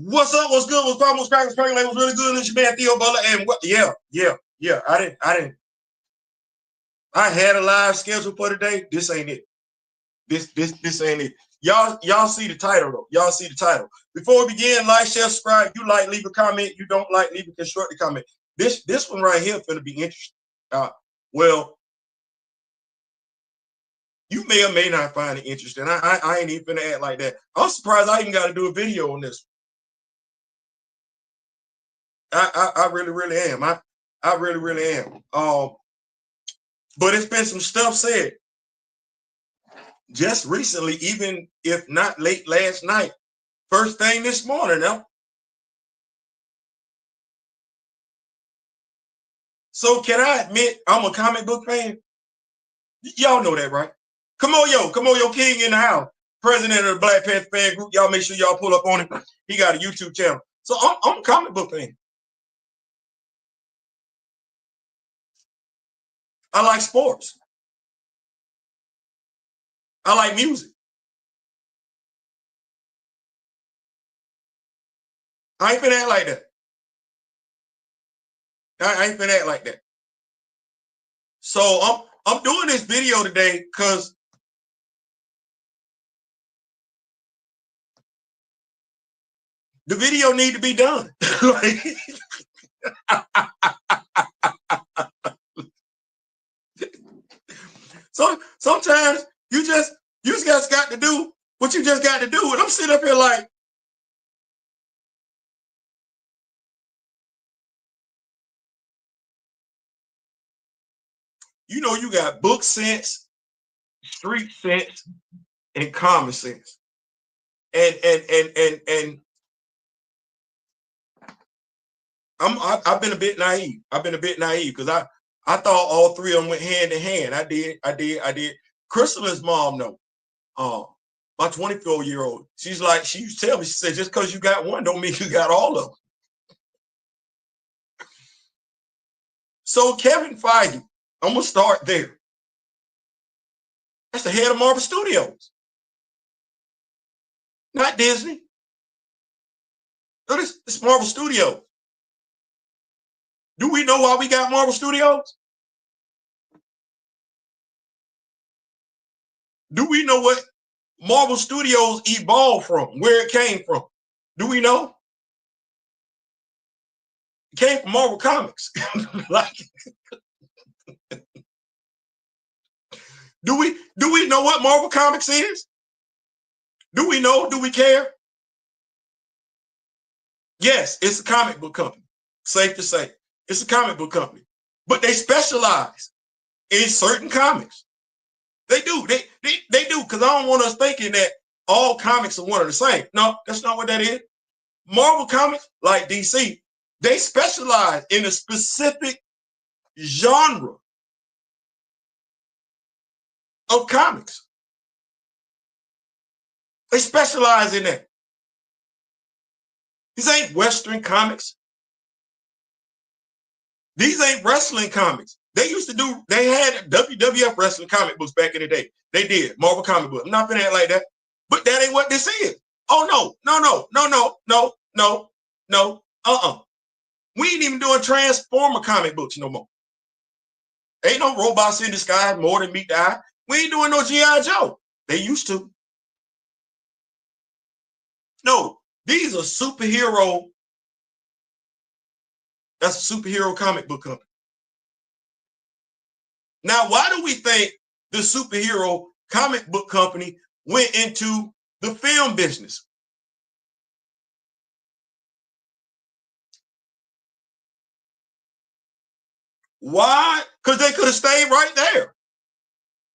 What's up? What's good? What's poppin'? What's crackin'? What's crackin'? Like, what's really good? It's your man Theo Butler. And what? Yeah. I didn't. I had a live schedule for today. This ain't it. This ain't it. Y'all see the title though. Y'all see the title. Before we begin, like, share, subscribe. You like, leave a comment. You don't like, leave a constructive comment. This one right here is gonna be interesting. Well, you may or may not find it interesting. I ain't even gonna act like that. I'm surprised I even got to do a video on this. I really am. I really am. But it's been some stuff said just recently, even if not late last night, first thing this morning now. So can I admit I'm a comic book fan? Y'all know that, right? Come on, yo, King in the house. President of the Black Panther fan group. Y'all make sure y'all pull up on him. He got a YouTube channel. So I'm a comic book fan. I like sports. I like music. I ain't finna act like that. I ain't finna act like that. So I'm doing this video today because the video need to be done. So sometimes you just got to do what you just got to do. And I'm sitting up here like, you got book sense, street sense, and common sense. And I've been a bit naive. Because I thought all three of them went hand in hand. I did. Crystal's mom, no. My 24-year-old, she used to tell me, she said, just because you got one don't mean you got all of them. So Kevin Feige, I'm gonna start there. That's the head of Marvel Studios, not Disney. No, this Marvel Studios. Do we know why we got Marvel Studios? Do we know what Marvel Studios evolved from, where it came from? Do we know? It came from Marvel Comics. Do we know what Marvel Comics is? Do we know? Do we care? Yes, it's a comic book company. Safe to say. It's a comic book company. But they specialize in certain comics. They do. They do. Because I don't want us thinking that all comics are one and the same. No, that's not what that is. Marvel Comics, like DC, they specialize in a specific genre of comics. They specialize in that. These ain't Western comics. These ain't wrestling comics. They had WWF wrestling comic books back in the day. They did. Marvel comic books. I'm not gonna act like that. But that ain't what this is. Oh, no. We ain't even doing Transformer comic books no more. Ain't no robots in the sky more than meet the eye. We ain't doing no G.I. Joe. They used to. No, these are superhero. That's a superhero comic book company. Now, why do we think the superhero comic book company went into the film business? Why? Because they could have stayed right there.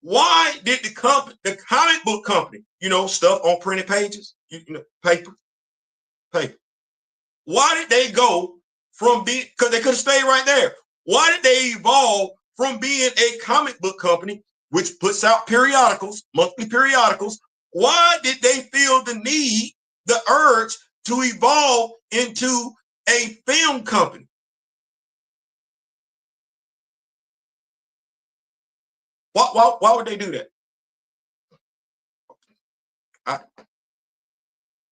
Why did the comic book company, stuff on printed pages, paper. Why did they go from because they could have stayed right there. Why did they evolve from being a comic book company, which puts out periodicals, monthly periodicals? Why did they feel the need, the urge to evolve into a film company? Why would they do that?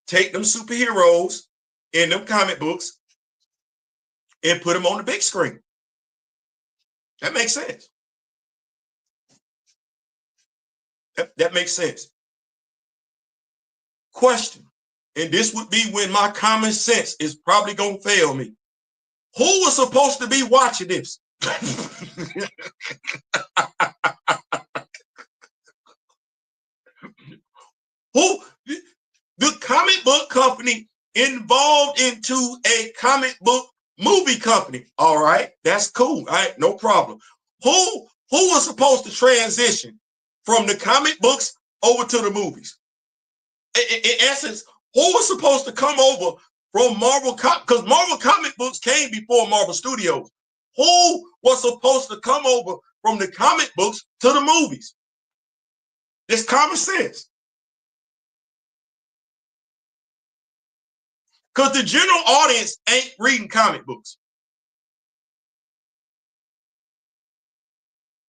Take them superheroes in them comic books and put them on the big screen. That makes sense. That makes sense. Question, and this would be when my common sense is probably going to fail me. Who was supposed to be watching this? Who? The comic book company involved into a comic book movie company. All right, that's cool. All right, no problem. Who was supposed to transition from the comic books over to the movies? In essence, who was supposed to come over from Marvel? Because Marvel comic books came before Marvel Studios. Who was supposed to come over from the comic books to the movies? It's common sense. Because the general audience ain't reading comic books.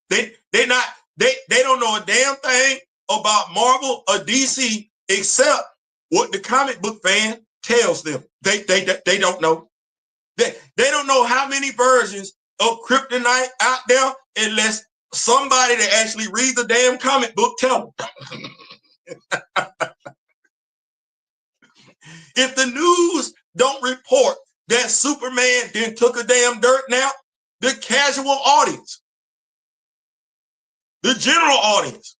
They don't know a damn thing about Marvel or DC except what the comic book fan tells them. They don't know. They don't know how many versions of Kryptonite out there unless somebody that actually reads the damn comic book tell them. If the news don't report that Superman then took a damn dirt nap, the casual audience, the general audience,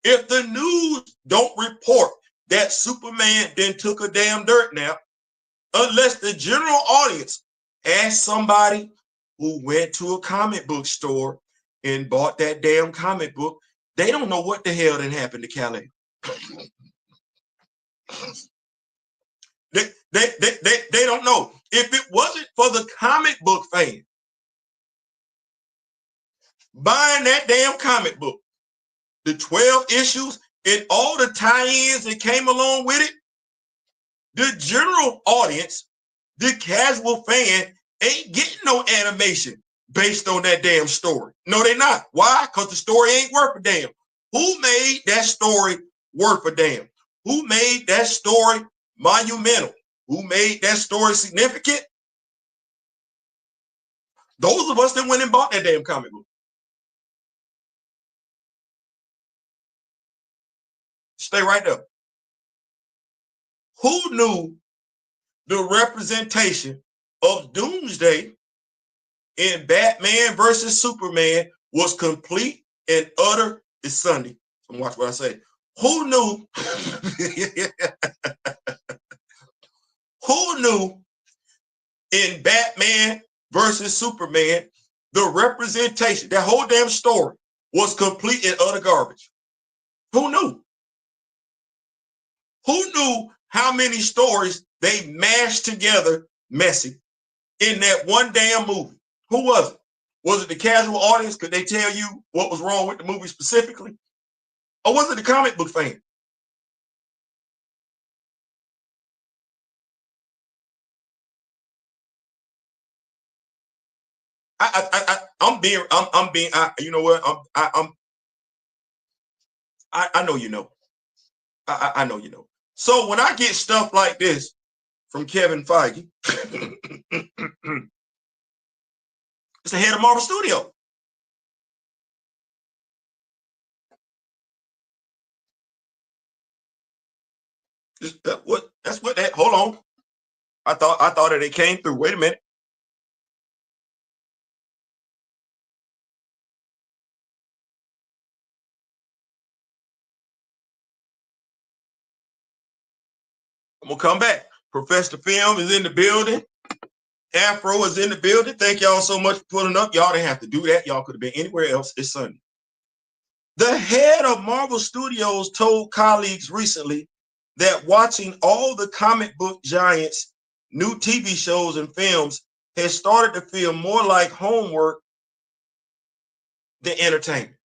if the news don't report that Superman then took a damn dirt nap, unless the general audience asks somebody who went to a comic book store and bought that damn comic book, they don't know what the hell done happened to Calais. They don't know. If it wasn't for the comic book fan buying that damn comic book, the 12 issues and all the tie-ins that came along with it, the general audience, the casual fan, ain't getting no animation based on that damn story. No, they're not. Why? Because the story ain't worth a damn. Who made that story worth a damn? Who made that story monumental? Who made that story significant? Those of us that went and bought that damn comic book. Stay right there. Who knew the representation of Doomsday in Batman versus Superman was complete and utter this Sunday? So watch what I say. Who knew? Who knew in Batman versus Superman the representation, that whole damn story was complete and utter garbage? Who knew? Who knew how many stories they mashed together messy in that one damn movie? Who was it? Was it the casual audience? Could they tell you what was wrong with the movie specifically? Or was it the comic book fan? You know what? I know you know. I know you know. So when I get stuff like this from Kevin Feige, it's the head of Marvel Studios. That's what that. Hold on. I thought that it came through. Wait a minute. I'm gonna come back. Professor Film is in the building. Afro is in the building. Thank y'all so much for pulling up. Y'all didn't have to do that. Y'all could have been anywhere else. It's Sunday. The head of Marvel Studios told colleagues recently that watching all the comic book giants' new TV shows and films has started to feel more like homework than entertainment.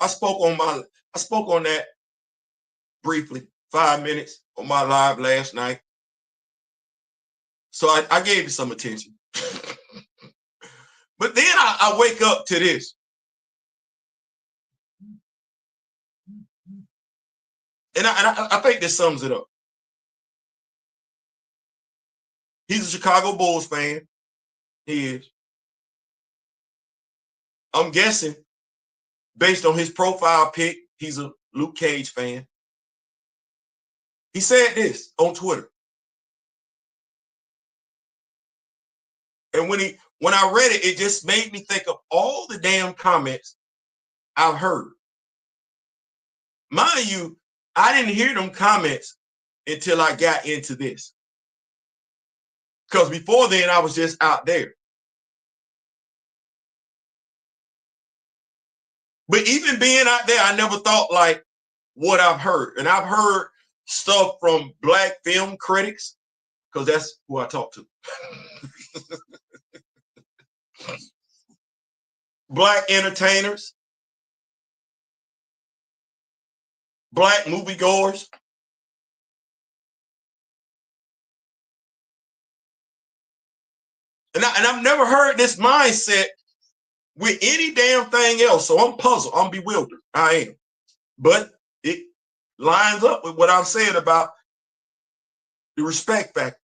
I spoke on that briefly, 5 minutes on my live last night. So I gave it some attention. But then I wake up to this. And I think this sums it up. He's a Chicago Bulls fan. He is. I'm guessing, based on his profile pic, he's a Luke Cage fan. He said this on Twitter. And when I read it, it just made me think of all the damn comments I've heard. Mind you, I didn't hear them comments until I got into this. Because before then, I was just out there. But even being out there, I never thought like what I've heard. And I've heard stuff from Black film critics, because that's who I talk to. Black entertainers, Black moviegoers. And I've never heard this mindset with any damn thing else. So I'm puzzled. I'm bewildered. I am. But it lines up with what I've said about the respect factor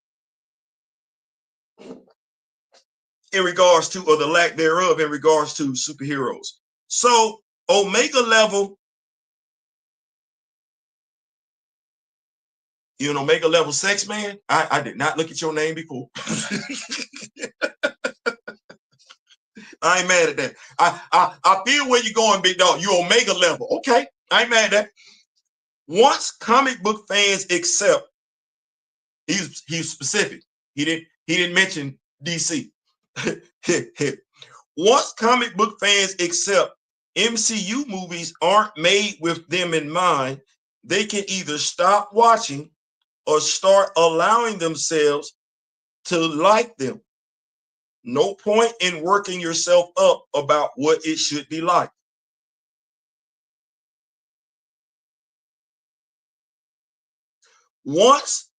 in regards to, or the lack thereof, in regards to superheroes. So Omega level, you an Omega level sex man? I did not look at your name before. I ain't mad at that. I feel where you're going, big dog. You Omega level. Okay, I ain't mad at that. Once comic book fans accept, he's specific. He didn't mention DC. Once comic book fans accept MCU movies aren't made with them in mind, they can either stop watching or start allowing themselves to like them. No point in working yourself up about what it should be like. Once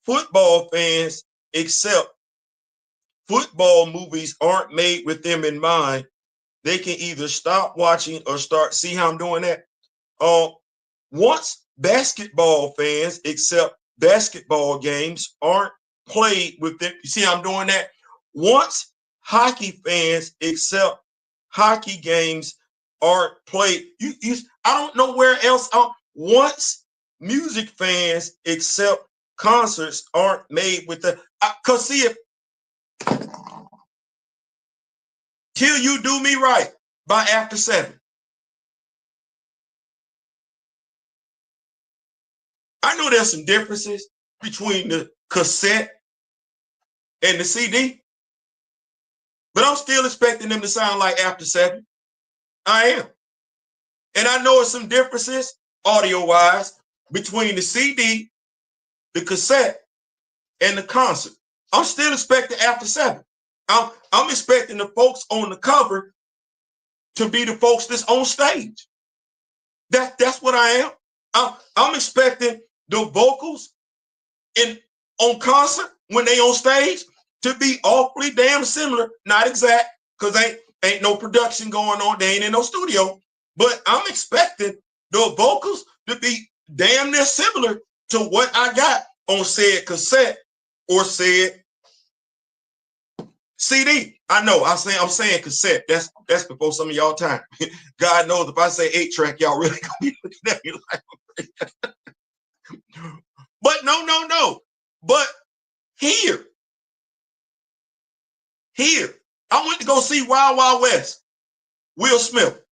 football fans accept football movies aren't made with them in mind, they can either stop watching or start. See how I'm doing that? Once basketball fans accept basketball games aren't played with them. You see how I'm doing that? Once hockey fans accept hockey games aren't played. I don't know where else. Once music fans accept concerts aren't made with the. Because see, if Till You Do Me Right by After 7. I know there's some differences between the cassette and the CD, but I'm still expecting them to sound like After 7. I am. And I know there's some differences audio-wise between the CD, the cassette, and the concert. I'm still expecting After 7. I'm expecting the folks on the cover to be the folks that's on stage. That's what I am. I'm expecting the vocals on concert when they on stage to be awfully damn similar. Not exact, because ain't no production going on. They ain't in no studio. But I'm expecting the vocals to be damn near similar to what I got on said cassette or said CD. I know I'm saying cassette. That's before some of y'all time. God knows if I say 8-track, y'all really gonna be looking at me like. But no. But here, I went to go see Wild Wild West. Will Smith,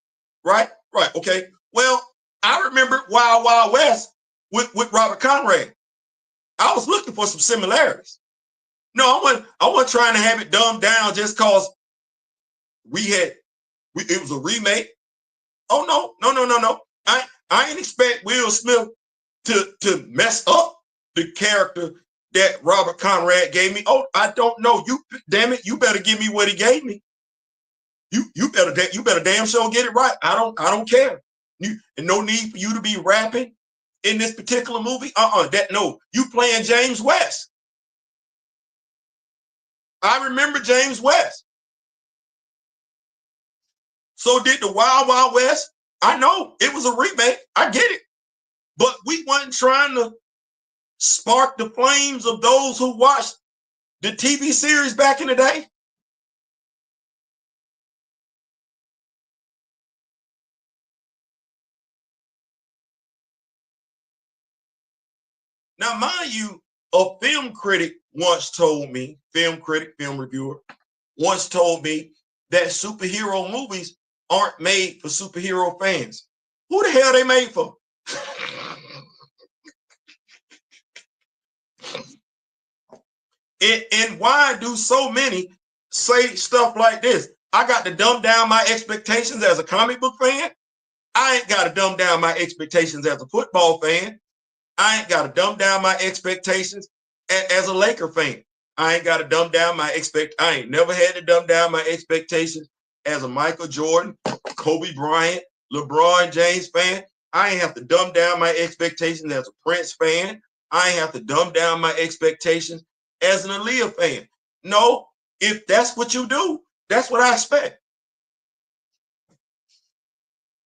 right? Okay. Well, I remember Wild Wild West with Robert Conrad. I was looking for some similarities. No, I wasn't trying to have it dumbed down just because it was a remake. Oh no. I ain't expect Will Smith to mess up the character that Robert Conrad gave me. Oh, I don't know. Damn it, you better give me what he gave me. You better damn sure get it right. I don't care. And no need for you to be rapping in this particular movie. No. You playing James West. I remember James West. So did the Wild Wild West. I know it was a remake. I get it. But we weren't trying to spark the flames of those who watched the TV series back in the day. Now, mind you, a film critic once told me, film reviewer, once told me that superhero movies aren't made for superhero fans. Who the hell they made for? And why do so many say stuff like this? I got to dumb down my expectations as a comic book fan. I ain't got to dumb down my expectations as a football fan. I ain't got to dumb down my expectations as a Laker fan. I ain't got to dumb down I ain't never had to dumb down my expectations as a Michael Jordan, Kobe Bryant, LeBron James fan. I ain't have to dumb down my expectations as a Prince fan. I ain't have to dumb down my expectations as an Aaliyah fan. No, if that's what you do, that's what I expect.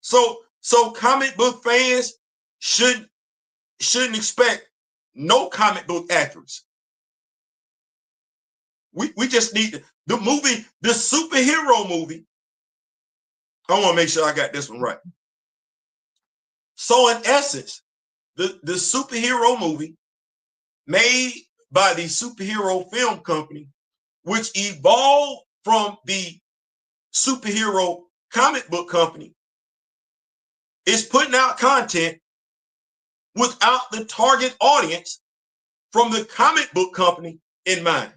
So comic book fans shouldn't expect no comic book accuracy. We just need the movie, the superhero movie. I want to make sure I got this one right. So in essence, the superhero movie made by the superhero film company, which evolved from the superhero comic book company, is putting out content without the target audience from the comic book company in mind.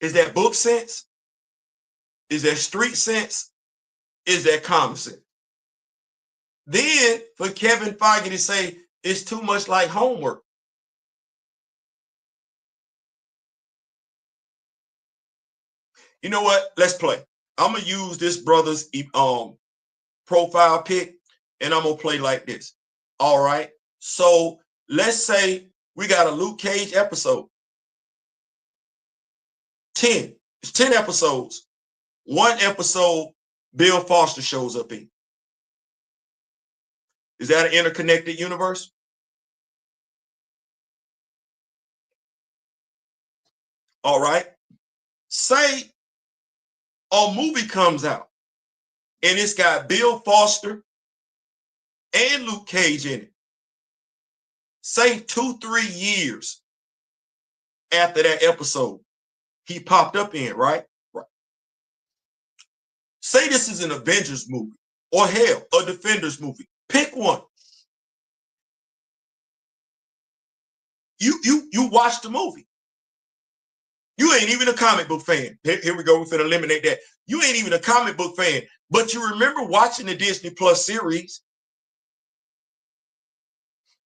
Is that book sense? Is that street sense? Is that common sense? Then for Kevin Feige to say it's too much like homework. You know what? Let's play. I'm gonna use this brother's profile pic, and I'm gonna play like this. All right. So let's say we got a Luke Cage episode. 10. It's 10 episodes. One episode Bill Foster shows up in. Is that an interconnected universe? All right. Say a movie comes out and it's got Bill Foster and Luke Cage in it. Say 2-3 years after that episode, he popped up in, right? Right. Say this is an Avengers movie or hell, a Defenders movie. Pick one. You watch the movie. You ain't even a comic book fan. Here we go. We're going to eliminate that. You ain't even a comic book fan, but you remember watching the Disney Plus series.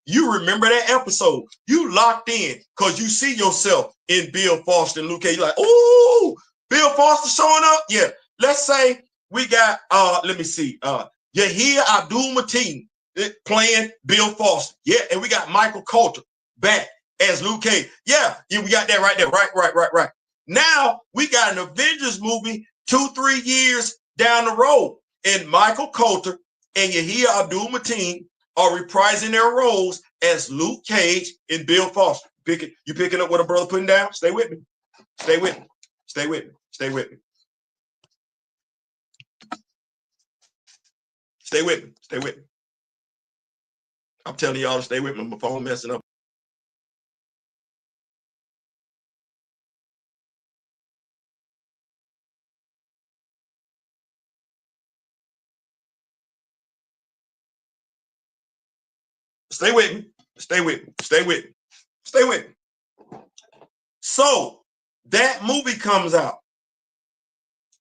You remember that episode. You locked in because you see yourself in Bill Foster and Luke Cage. You're like, ooh, Bill Foster showing up? Yeah. Let's say we got, let me see, Yahia Abdul-Mateen playing Bill Foster. Yeah, and we got Michael Coulter back as Luke Cage. Yeah, we got that right there. Right. Now we got an Avengers movie 2-3 years down the road, and Michael Coulter and Yahia Abdul-Mateen are reprising their roles as Luke Cage and Bill Foster. You picking up what a brother putting down? Stay with me. Stay with me. Stay with me. Stay with me. Stay with me. Stay with me. I'm telling y'all to stay with me. My phone messing up. Stay with me. Stay with me. Stay with me. Stay with me. So that movie comes out.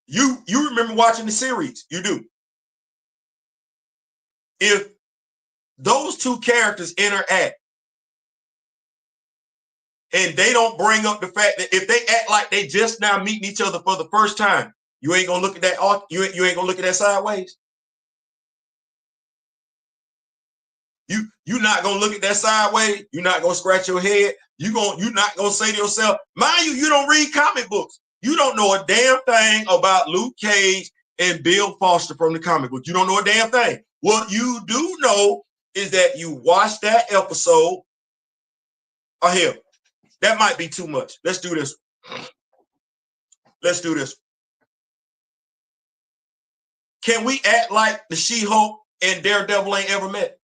You remember watching the series. You do. If those two characters interact and they don't bring up the fact that if they act like they just now meeting each other for the first time, you ain't gonna look at that. You ain't gonna look at that sideways. You're not gonna look at that sideways. You're not gonna scratch your head. You're not gonna say to yourself, mind you, you don't read comic books, You don't know a damn thing about Luke Cage and Bill Foster from the comic book. You don't know a damn thing. What you do know is that you watched that episode. Oh, hell, that might be too much. Let's do this. Let's do this. Can we act like the She-Hulk and Daredevil ain't ever met?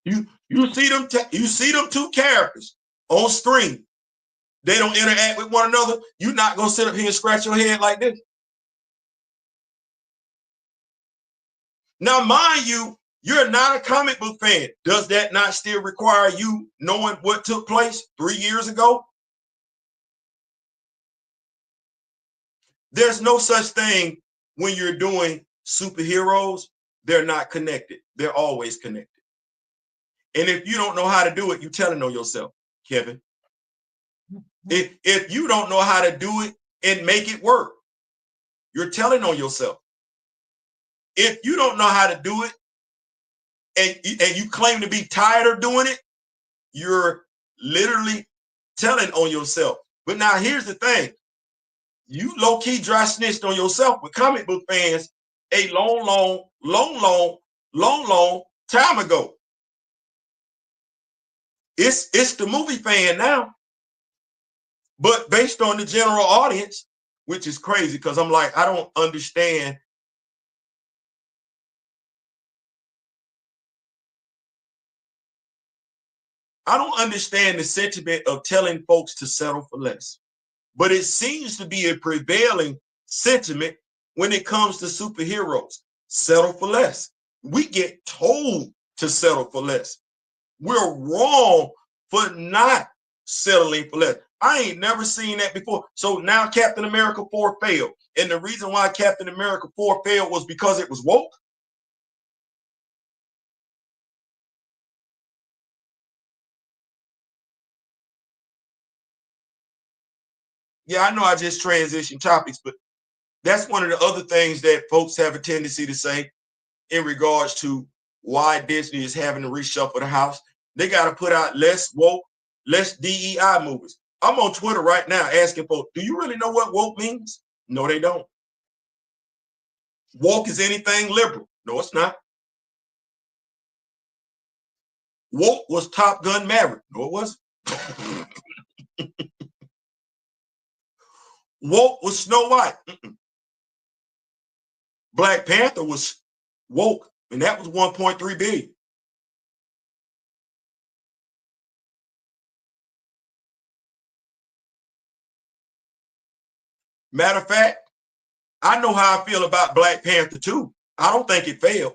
You see them two characters on screen. They don't interact with one another. You're not gonna sit up here and scratch your head like this. Now, mind you, you're not a comic book fan. Does that not still require you knowing what took place 3 years ago? There's no such thing when you're doing superheroes. They're not connected. They're always connected. And if you don't know how to do it, you're telling on yourself, Kevin. If you don't know how to do it and make it work, you're telling on yourself. If you don't know how to do it and you claim to be tired of doing it, you're literally telling on yourself. But now here's the thing. You low-key dry snitched on yourself with comic book fans a long time ago. It's the movie fan now. But based on the general audience, which is crazy because I'm like, I don't understand. I don't understand the sentiment of telling folks to settle for less. But it seems to be a prevailing sentiment when it comes to superheroes. Settle for less. We get told to settle for less. We're wrong for not settling for less. I ain't never seen that before. So now Captain America 4 failed. And the reason why Captain America 4 failed was because it was woke. Yeah, I know I just transitioned topics, but that's one of the other things that folks have a tendency to say in regards to why Disney is having to reshuffle the house. They got to put out less woke, less DEI movies. I'm on Twitter right now asking folks, do you really know what woke means? No, they don't. Woke is anything liberal. No, it's not. Woke was Top Gun Maverick. No, it wasn't. Woke was Snow White. Black Panther was woke, and that was 1.3 billion. Matter of fact, I know how I feel about Black Panther too. I don't think it failed.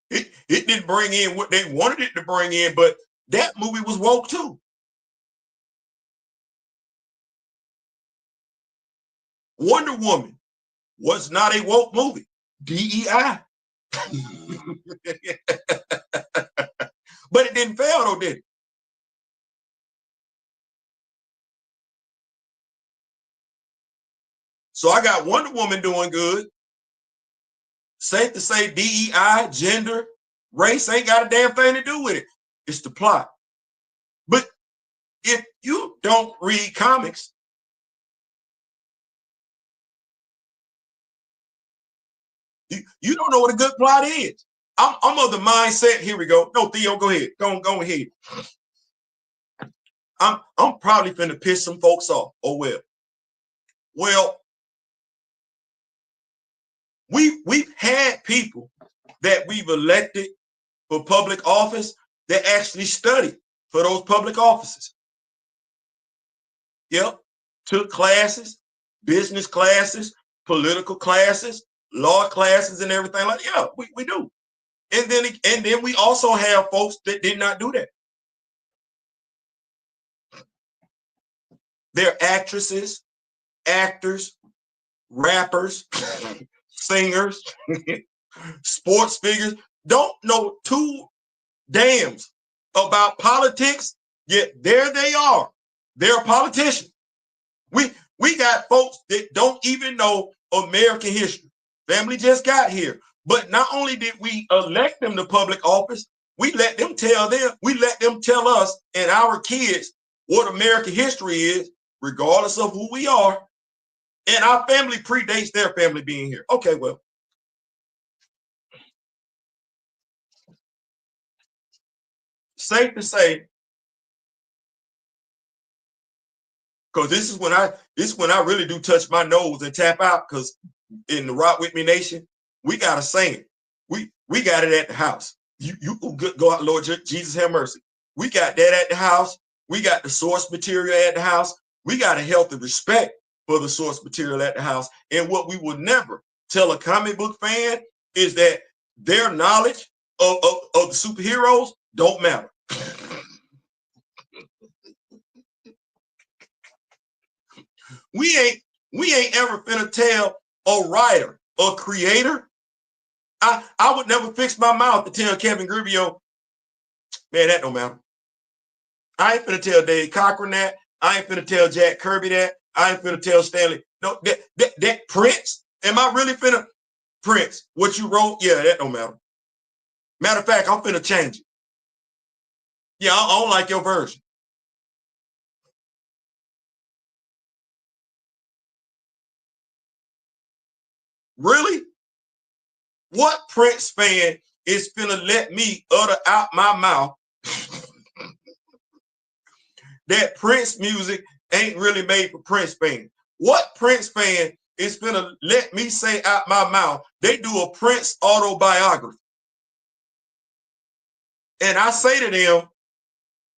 It didn't bring in what they wanted it to bring in, but that movie was woke too. Wonder Woman was not a woke movie. DEI. But it didn't fail though, did it? So I got Wonder Woman doing good. Safe to say DEI, gender, race ain't got a damn thing to do with it. It's the plot. But if you don't read comics, you don't know what a good plot is. I'm of the mindset. Here we go. No, Theo, go ahead. Go ahead. I'm probably finna piss some folks off. Oh well. Well, we've had people that we've elected for public office that actually studied for those public offices. Yep. Took classes, business classes, political classes, law classes, and everything like that. Yeah, we do. And then we also have folks that did not do that. They're actresses, actors, rappers, singers, sports figures, don't know two dams about politics, yet there they are. They're politicians. We got folks that don't even know American history. Family just got here. But not only did we elect them to public office, we let them tell us and our kids what American history is, regardless of who we are, and our family predates their family being here. Okay, well, safe to say, because this is when I really do touch my nose and tap out. Because in the Rock With Me Nation, we got a saying. We got it at the house. You go out, Lord Jesus have mercy. We got that at the house. We got the source material at the house. We got a healthy respect for the source material at the house. And what we will never tell a comic book fan is that their knowledge of the superheroes don't matter. We ain't ever finna tell a writer, a creator. I would never fix my mouth to tell Kevin Gribio, man, that don't matter. I ain't finna tell Dave Cochran that. I ain't finna tell Jack Kirby that. I ain't finna tell Stanley. No, that Prince. Am I really finna Prince? What you wrote? Yeah, that don't matter. Matter of fact, I'm finna change it. Yeah, I don't like your version. Really? What Prince fan is finna let me utter out my mouth that Prince music ain't really made for Prince fans? What Prince fan is finna let me say out my mouth they do a Prince autobiography? And I say to them,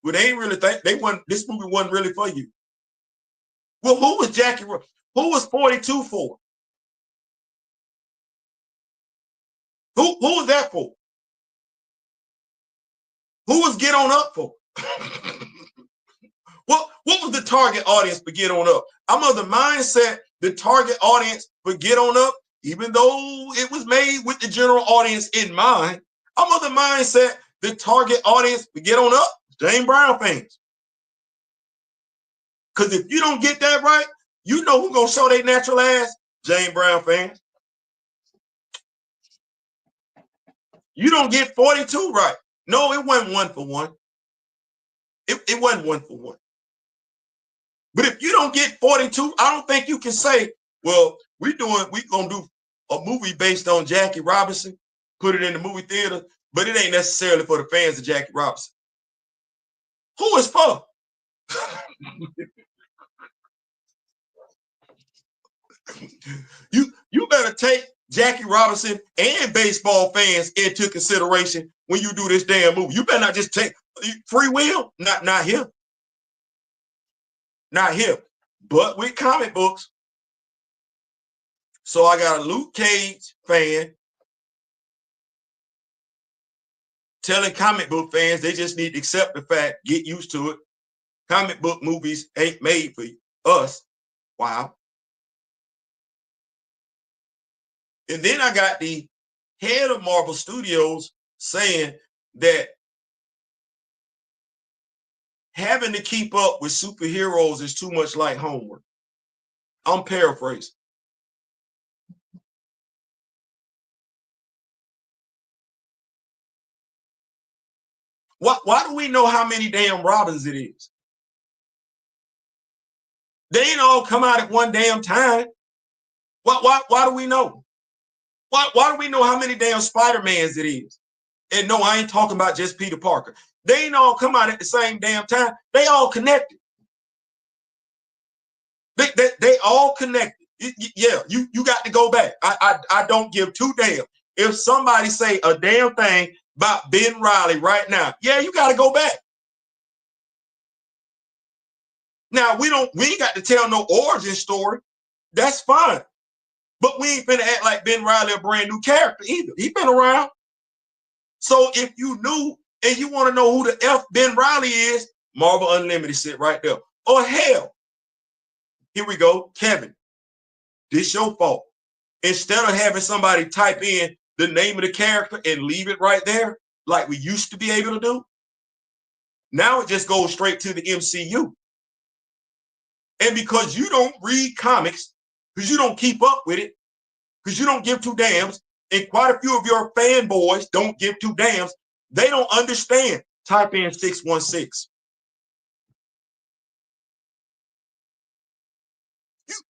well, they ain't really think this movie wasn't really for you. Well, who was Jackie? Who was 42 for? Who was that for? Who was Get On Up for? What was the target audience for Get On Up? I'm of the mindset the target audience for Get On Up, even though it was made with the general audience in mind, I'm of the mindset the target audience for Get On Up, James Brown fans. Because if you don't get that right, you know who's gonna show their natural ass? James Brown fans. You don't get 42 right. No, it wasn't 1-for-1. It wasn't 1-for-1. But if you don't get 42, I don't think you can say, well, we gonna do a movie based on Jackie Robinson, put it in the movie theater, but it ain't necessarily for the fans of Jackie Robinson. Who is for? You better take Jackie Robinson and baseball fans into consideration when you do this damn movie. You better not just take free will. Not him. Not him. But with comic books. So I got a Luke Cage fan telling comic book fans they just need to accept the fact, get used to it. Comic book movies ain't made for us. Wow. And then I got the head of Marvel Studios saying that having to keep up with superheroes is too much like homework. I'm paraphrasing. Why do we know how many damn Robins it is? They ain't all come out at one damn time. Why do we know? Why do we know how many damn Spider-Mans it is? And no, I ain't talking about just Peter Parker. They ain't all come out at the same damn time. They all connected. They all connected. Yeah, you got to go back. I don't give two damn. If somebody say a damn thing about Ben Reilly right now, yeah, you got to go back. Now we ain't got to tell no origin story. That's fine. But we ain't finna act like Ben Reilly a brand new character either. He been around. So if you knew and you want to know who the F Ben Reilly is, Marvel Unlimited sit right there. Or hell, here we go, Kevin. This your fault. Instead of having somebody type in the name of the character and leave it right there, like we used to be able to do, now it just goes straight to the MCU. And because you don't read comics, because you don't keep up with it, because you don't give two damns, and quite a few of your fanboys don't give two damns, they don't understand. Type in 616.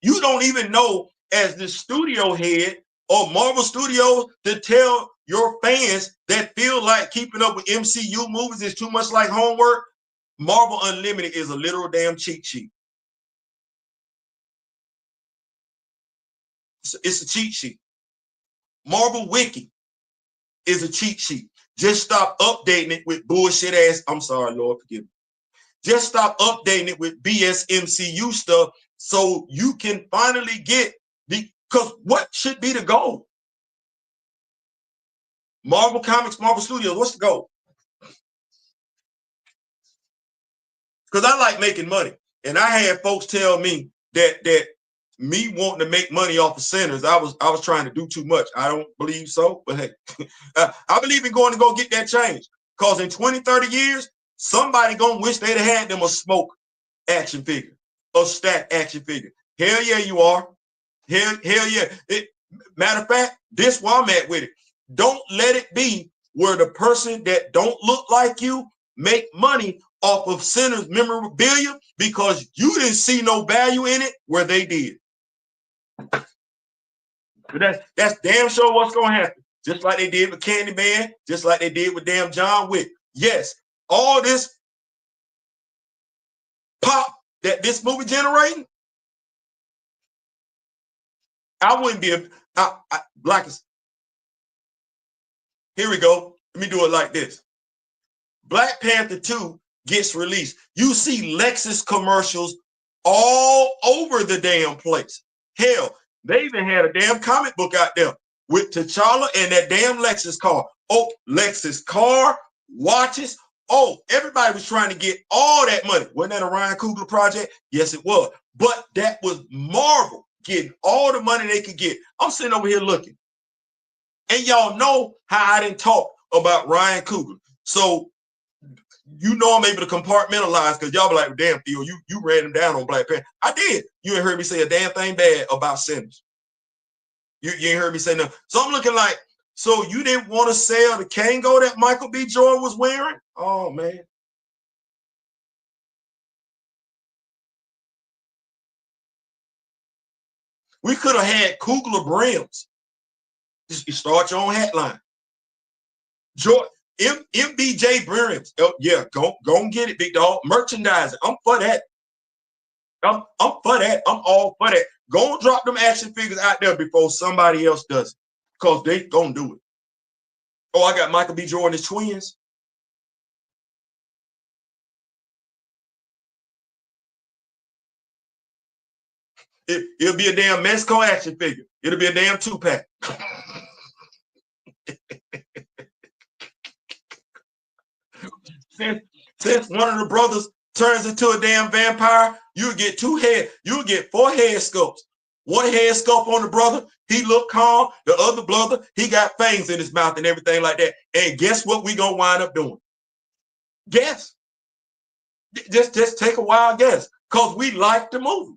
You don't even know, as the studio head or Marvel Studios, to tell your fans that feel like keeping up with MCU movies is too much like homework. Marvel Unlimited is a literal damn cheat sheet. It's a cheat sheet. Marvel Wiki is a cheat sheet. Just stop updating it with bullshit ass. I'm sorry, Lord, forgive me. Just stop updating it with BS MCU stuff so you can finally get because what should be the goal? Marvel Comics, Marvel Studios, what's the goal? Because I like making money. And I had folks tell me that me wanting to make money off of centers, I was trying to do too much. I don't believe so, but hey, I believe in going to go get that change. Because in 20, 30 years, somebody gonna wish they'd have had them a smoke action figure, a stat action figure. Hell yeah, you are. Hell yeah. Matter of fact, this where I'm at with it. Don't let it be where the person that don't look like you make money off of Center's memorabilia because you didn't see no value in it where they did. But that's damn sure what's gonna happen. Just like they did with Candyman, just like they did with damn John Wick. Yes, all this pop that this movie generating, I wouldn't be like. Here we go. Let me do it like this. Black Panther 2 gets released. You see Lexus commercials all over the damn place. Hell, they even had a damn comic book out there with T'Challa and that damn Lexus car. Oh, Lexus car, watches. Oh, everybody was trying to get all that money. Wasn't that a Ryan Coogler project? Yes, it was. But that was Marvel getting all the money they could get. I'm sitting over here looking. And y'all know how I didn't talk about Ryan Coogler. So you know I'm able to compartmentalize because y'all be like, damn, Theo, you ran him down on Black Panther. I did. You ain't heard me say a damn thing bad about Sinners. You ain't heard me say nothing. So I'm looking like, so you didn't want to sell the Kango that Michael B. Jordan was wearing? Oh, man. We could have had Coogler brims. You start your own hat line. MBJ brims. Oh, yeah, go and get it, big dog. Merchandising. I'm for that. I'm for that. I'm all for that. Go and drop them action figures out there before somebody else does it. Because they gonna do it. Oh, I got Michael B. Jordan, his twins. It'll be a damn Mezco action figure. It'll be a damn 2-pack. since one of the brothers turns into a damn vampire, you'll get 4 head sculpts. One head sculpt on the brother, he look calm. The other brother, he got fangs in his mouth and everything like that. And guess what we gonna wind up doing? Guess. Just take a wild guess. Because we like the movie.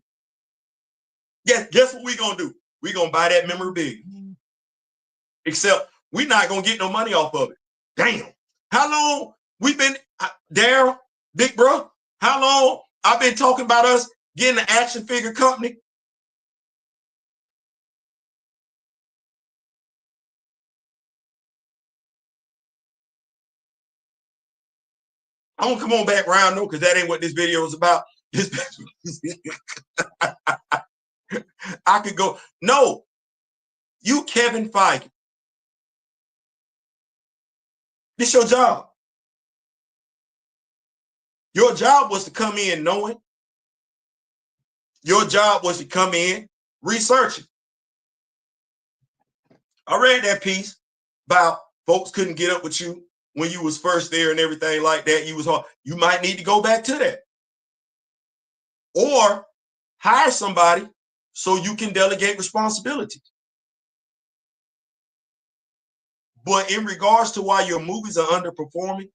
Guess what we gonna do? We gonna buy that memorabilia. Except we not gonna get no money off of it. Damn. How long we been, Daryl, big bro? How long I've been talking about us getting an action figure company? I'm gonna come on back round though, because that ain't what this video is about. I could go, no, you Kevin Feige. This your job. Your job was to come in knowing. Your job was to come in researching. I read that piece about folks couldn't get up with you when you was first there and everything like that. You was hard. You might need to go back to that. Or hire somebody so you can delegate responsibility. But in regards to why your movies are underperforming,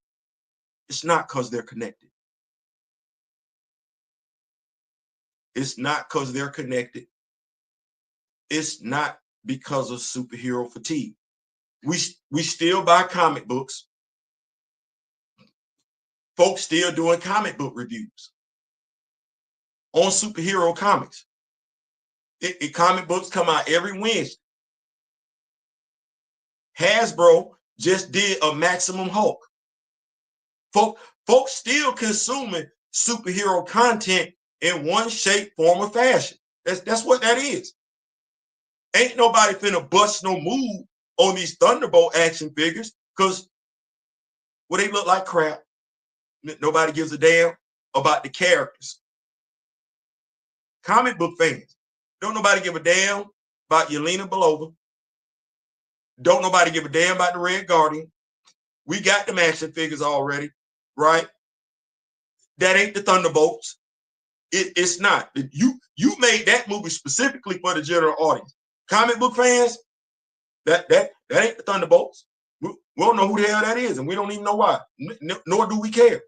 it's not because they're connected. It's not because they're connected. It's not because of superhero fatigue. We still buy comic books. Folks still doing comic book reviews on superhero comics. Comic books come out every Wednesday. Hasbro just did a Maximum Hulk. Folks still consuming superhero content in one shape, form, or fashion. That's what that is. Ain't nobody finna bust no move on these Thunderbolt action figures because they look like crap. Nobody gives a damn about the characters. Comic book fans, don't nobody give a damn about Yelena Belova. Don't nobody give a damn about the Red Guardian. We got them action figures already, right? That ain't the Thunderbolts. It's not. You made that movie specifically for the general audience. Comic book fans, that ain't the Thunderbolts. We don't know who the hell that is, and we don't even know why. Nor do we care.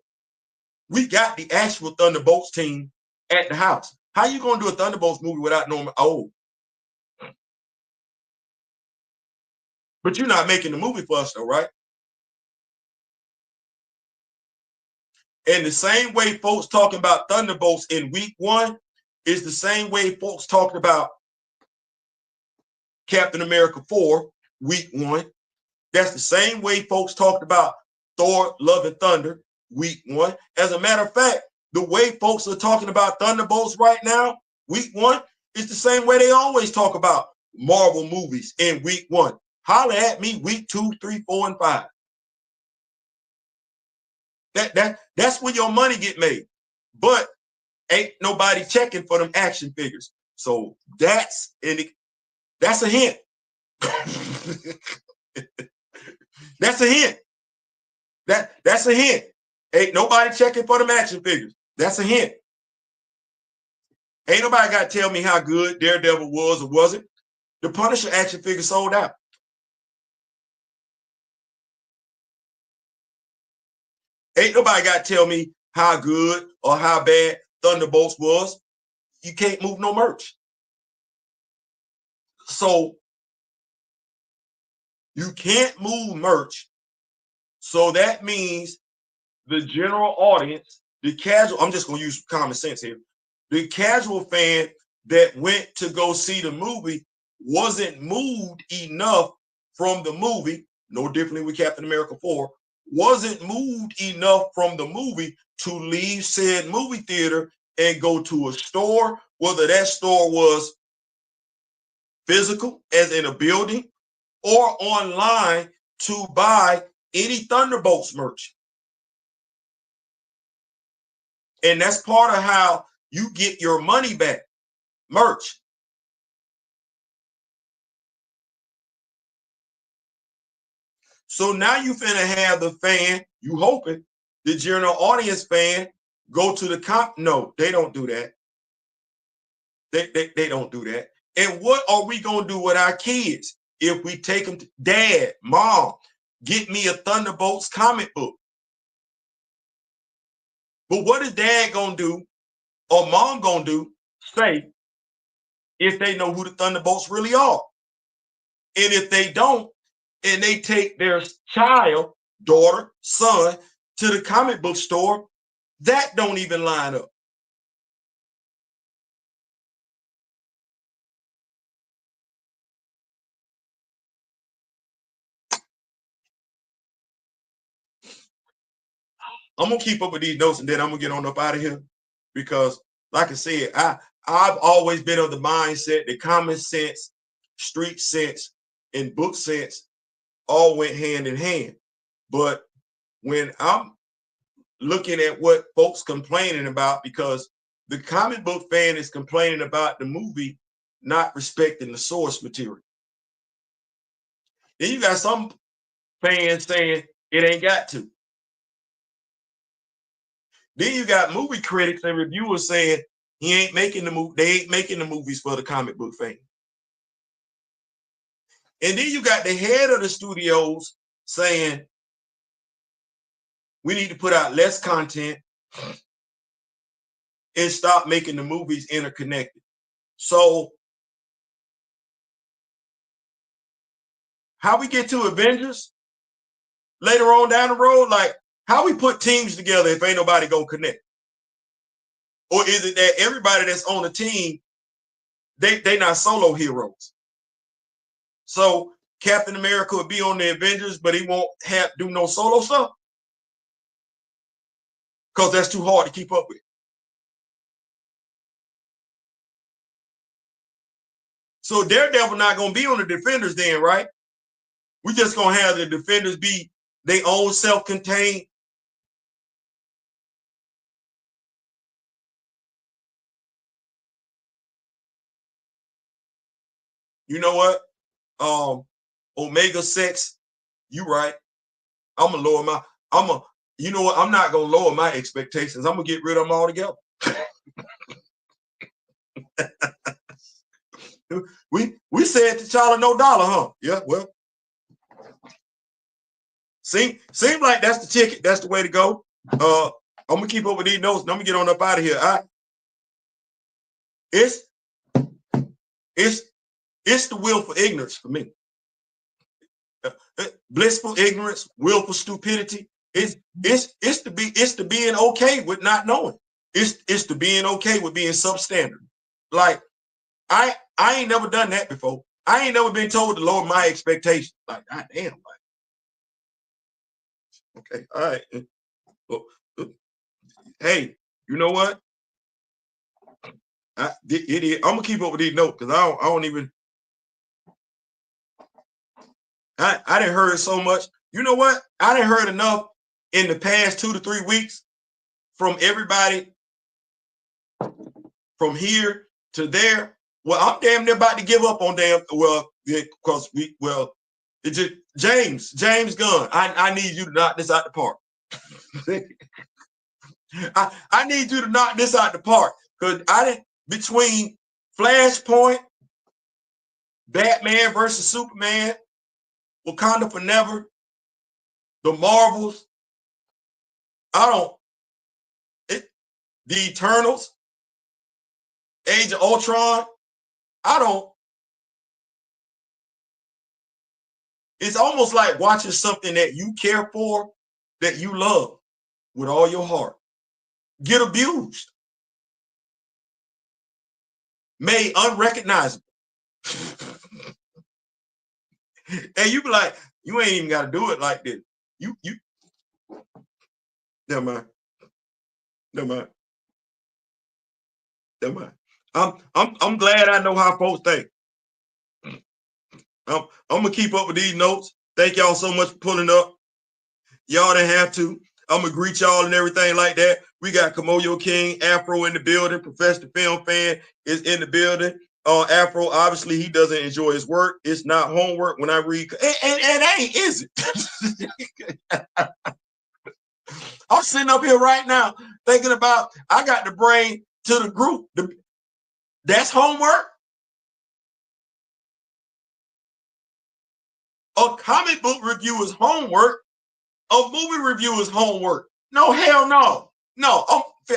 We got the actual Thunderbolts team at the house. How you gonna do a Thunderbolts movie without knowing? Oh, but you're not making the movie for us, though, right? And the same way folks talking about Thunderbolts in week 1 is the same way folks talked about Captain America 4 week 1. That's the same way folks talked about Thor: Love and Thunder week 1. As a matter of fact, the way folks are talking about Thunderbolts right now, week 1, is the same way they always talk about Marvel movies in week 1. Holler at me week 2, 3, 4, and 5. That's where your money get made. But ain't nobody checking for them action figures. So that's a hint. That's a hint. That's a hint. Ain't nobody checking for them action figures. That's a hint. Ain't nobody got to tell me how good Daredevil was or wasn't. The Punisher action figure sold out. Ain't nobody got to tell me how good or how bad Thunderbolts was. You can't move no merch. So you can't move merch. So that means the general audience, the casual, I'm just going to use common sense here. The casual fan that went to go see the movie wasn't moved enough from the movie, no differently with Captain America 4, wasn't moved enough from the movie to leave said movie theater and go to a store, whether that store was physical, as in a building, or online to buy any Thunderbolts merch. And that's part of how you get your money back, merch. So now you finna have the fan, you hoping, the general audience fan, go to the comp. No, they don't do that. They don't do that. And what are we gonna do with our kids if we take them to Dad, Mom, get me a Thunderbolts comic book? But what is Dad gonna do or Mom gonna do, say, if they know who the Thunderbolts really are? And if they don't, and they take their child, daughter, son, to the comic book store, that don't even line up. I'm gonna keep up with these notes and then I'm gonna get on up out of here because, like I said, I've always been of the mindset that common sense, street sense, and book sense all went hand in hand. But when I'm looking at what folks complaining about, because the comic book fan is complaining about the movie not respecting the source material. Then you got some fans saying it ain't got to. Then you got movie critics and reviewers saying he ain't making the movie. They ain't making the movies for the comic book fan. And then you got the head of the studios saying we need to put out less content and stop making the movies interconnected. So how we get to Avengers later on down the road, like how we put teams together if ain't nobody gonna connect? Or is it that everybody that's on the team they not solo heroes. So Captain America would be on the Avengers, but he won't do no solo stuff because that's too hard to keep up with. So Daredevil not gonna be on the Defenders then, right? We just gonna have the Defenders be their own self-contained. You know what? Omega Sex, you right. I'm gonna lower my. You know what? I'm not gonna lower my expectations. I'm gonna get rid of them all together. we said T'Challa no dollar, huh? Yeah, well, seem like that's the ticket. That's the way to go. I'm gonna keep up with these notes and I'm gonna get on up out of here. It's the will for ignorance for me. Blissful ignorance, willful stupidity. It's the being okay with not knowing. It's the being okay with being substandard. Like I ain't never done that before. I ain't never been told to lower my expectations. Like, God damn, like, okay, all right. Hey, you know what? I'm gonna keep up with these notes because I don't even. I didn't heard so much. You know what? I didn't heard enough in the past 2 to 3 weeks from everybody from here to there. Well, I'm damn near about to give up on because it's just James Gunn. I need you to knock this out the park. I need you to knock this out the park because between Flashpoint, Batman versus Superman, Wakanda Forever, the Marvels, the Eternals, Age of Ultron, it's almost like watching something that you care for, that you love with all your heart, get abused, made unrecognizable. And you be like, you ain't even got to do it like this. You never mind. I'm glad I know how folks think. I'm gonna keep up with these notes. Thank y'all so much for pulling up. Y'all didn't have to. I'm gonna greet y'all and everything like that. We got Kamoyo King, Afro in the building. Professor Film Fan is in the building. Afro, obviously, he doesn't enjoy his work. It's not homework when I read. And ain't, is it? I'm sitting up here right now thinking about, I got the brain to the group. That's homework. A comic book review is homework. A movie review is homework. No, hell no. No,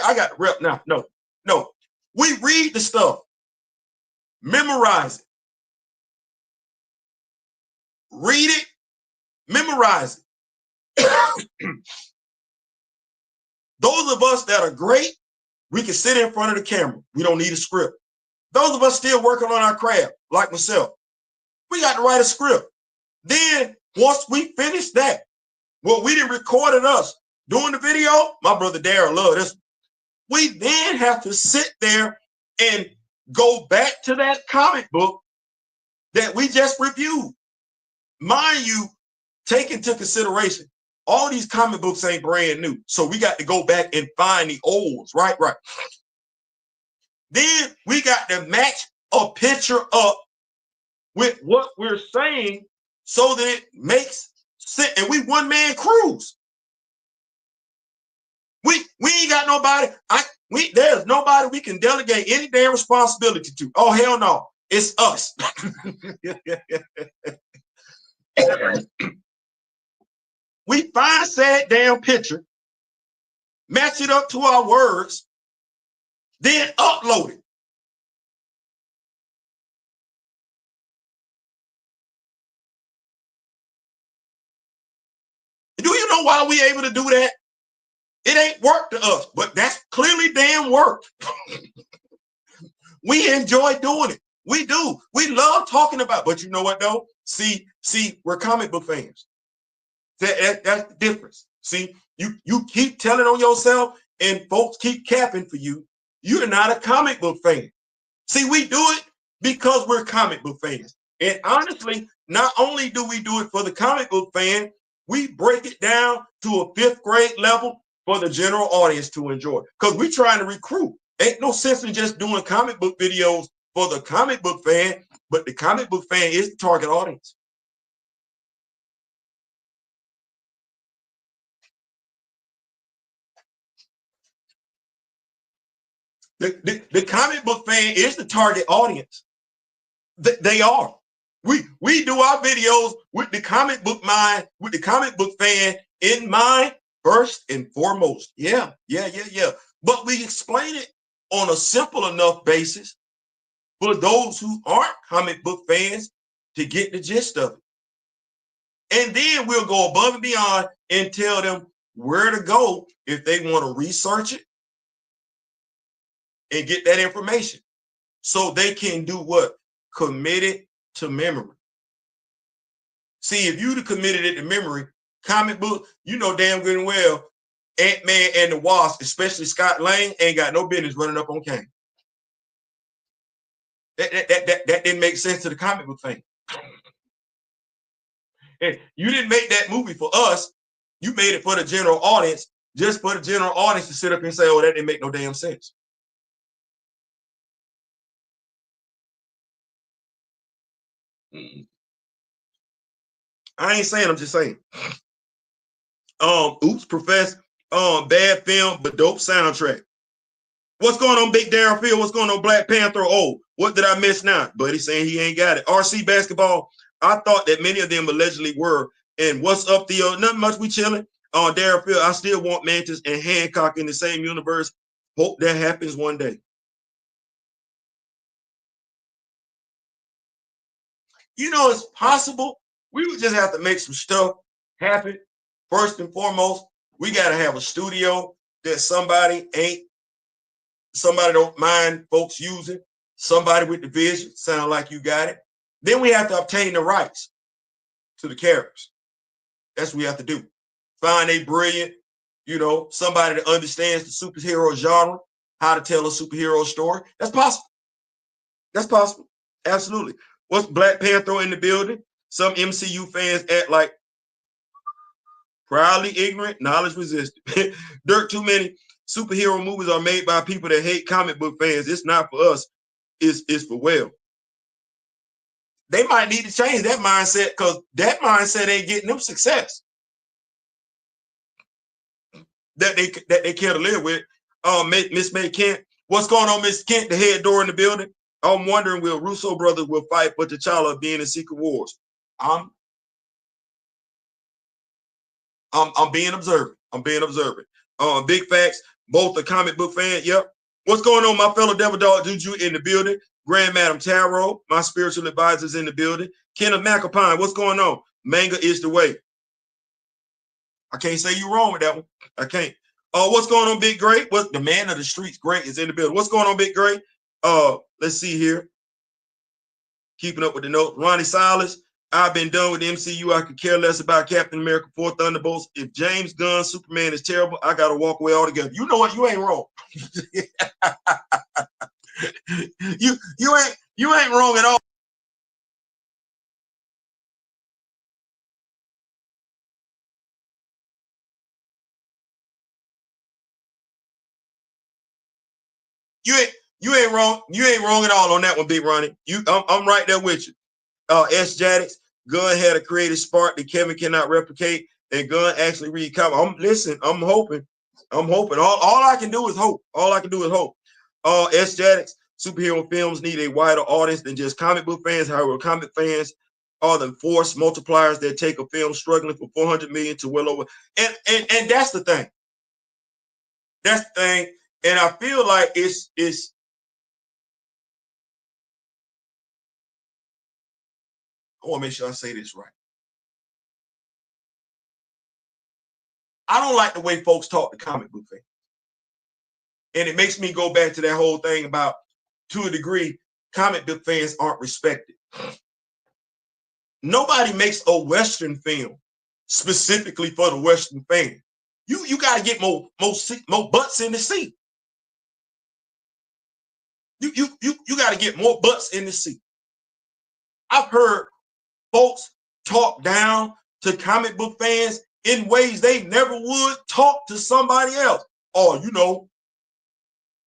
I got the rep now. No. We read the stuff. Memorize it. Read it. Memorize it. Those of us that are great, we can sit in front of the camera. We don't need a script. Those of us still working on our craft, like myself, we got to write a script. Then once we finish that, what we didn't record us doing the video, my brother Darryl love this. We then have to sit there and go back to that comic book that we just reviewed. Mind you, take into consideration, all these comic books ain't brand new. So we got to go back and find the olds, right? Then we got to match a picture up with what we're saying so that it makes sense. And we one-man crews. We ain't got nobody. There's nobody we can delegate any damn responsibility to. Oh, hell no. It's us. We find said damn picture, match it up to our words, then upload it. Do you know why we able to do that? It ain't work to us, but that's clearly damn work. We enjoy doing it. We do. We love talking about, but you know what though? See, we're comic book fans. That's the difference. See, you keep telling on yourself and folks keep capping for you. You're not a comic book fan. See, we do it because we're comic book fans. And honestly, not only do we do it for the comic book fan, we break it down to a 5th grade level for the general audience to enjoy. Because we're trying to recruit. Ain't no sense in just doing comic book videos for the comic book fan, but the comic book fan is the target audience. The comic book fan is the target audience. They are. We do our videos with the comic book mind, with the comic book fan in mind first and foremost. Yeah. But we explain it on a simple enough basis for those who aren't comic book fans to get the gist of it. And then we'll go above and beyond and tell them where to go if they want to research it and get that information so they can do what? Commit it to memory. See, if you'd have committed it to memory, comic book, you know damn good and well, Ant-Man and the Wasp, especially Scott Lang, ain't got no business running up on Kang. That didn't make sense to the comic book fan. And you didn't make that movie for us. You made it for the general audience, just for the general audience to sit up and say, oh, that didn't make no damn sense. I ain't saying, I'm just saying. Oops, Professor. Bad film, but dope soundtrack. What's going on, Big Darren Field? What's going on, Black Panther? Oh, what did I miss now? Buddy saying he ain't got it. RC basketball. I thought that many of them allegedly were. And what's up, Theo? Nothing much. We chilling. Darren Field. I still want Mantis and Hancock in the same universe. Hope that happens one day. You know, it's possible. We would just have to make some stuff happen. First and foremost, we got to have a studio that somebody don't mind folks using, somebody with the vision, sound like you got it. Then we have to obtain the rights to the characters. That's what we have to do. Find a brilliant, somebody that understands the superhero genre, how to tell a superhero story. That's possible. That's possible. Absolutely. What's Black Panther in the building? Some MCU fans act like proudly ignorant, knowledge resistant. Dirt, too many superhero movies are made by people that hate comic book fans. It's not for us. It's for well. They might need to change that mindset because that mindset ain't getting them success that they care to live with. Miss May Kent, what's going on, Miss Kent? The head door in the building. I'm wondering, will Russo brothers will fight for T'Challa being in Secret Wars? I'm being observant. I'm being observant. Big facts. Both the comic book fan. Yep. What's going on, my fellow Devil Dog Juju in the building? Grand Madam Tarot, my spiritual advisors in the building. Kenneth McApine, what's going on? Manga is the way. I can't say you're wrong with that one. I can't. What's going on, Big Great? What the man of the streets, Great, is in the building. What's going on, Big Great? Let's see here. Keeping up with the note. Ronnie Silas, I've been done with the MCU. I could care less about Captain America 4 Thunderbolts. If James Gunn's Superman is terrible, I gotta walk away altogether. You know what? You ain't wrong. you ain't wrong at all. You ain't wrong. You ain't wrong at all on that one, Big Ronnie. I'm right there with you. S. Jaddix, Gunn had a creative spark that Kevin cannot replicate, and Gunn actually read comics. I'm hoping. All I can do is hope. S. Jaddix, superhero films need a wider audience than just comic book fans. However, comic fans are the force multipliers that take a film struggling for 400 million to well over. And that's the thing. That's the thing. And I feel like it's I want to make sure I say this right. I don't like the way folks talk to comic book fans. And it makes me go back to that whole thing about, to a degree, comic book fans aren't respected. Nobody makes a Western film specifically for the Western fan. You got to get more butts in the seat. You got to get more butts in the seat. I've heard folks talk down to comic book fans in ways they never would talk to somebody else. Oh, you know,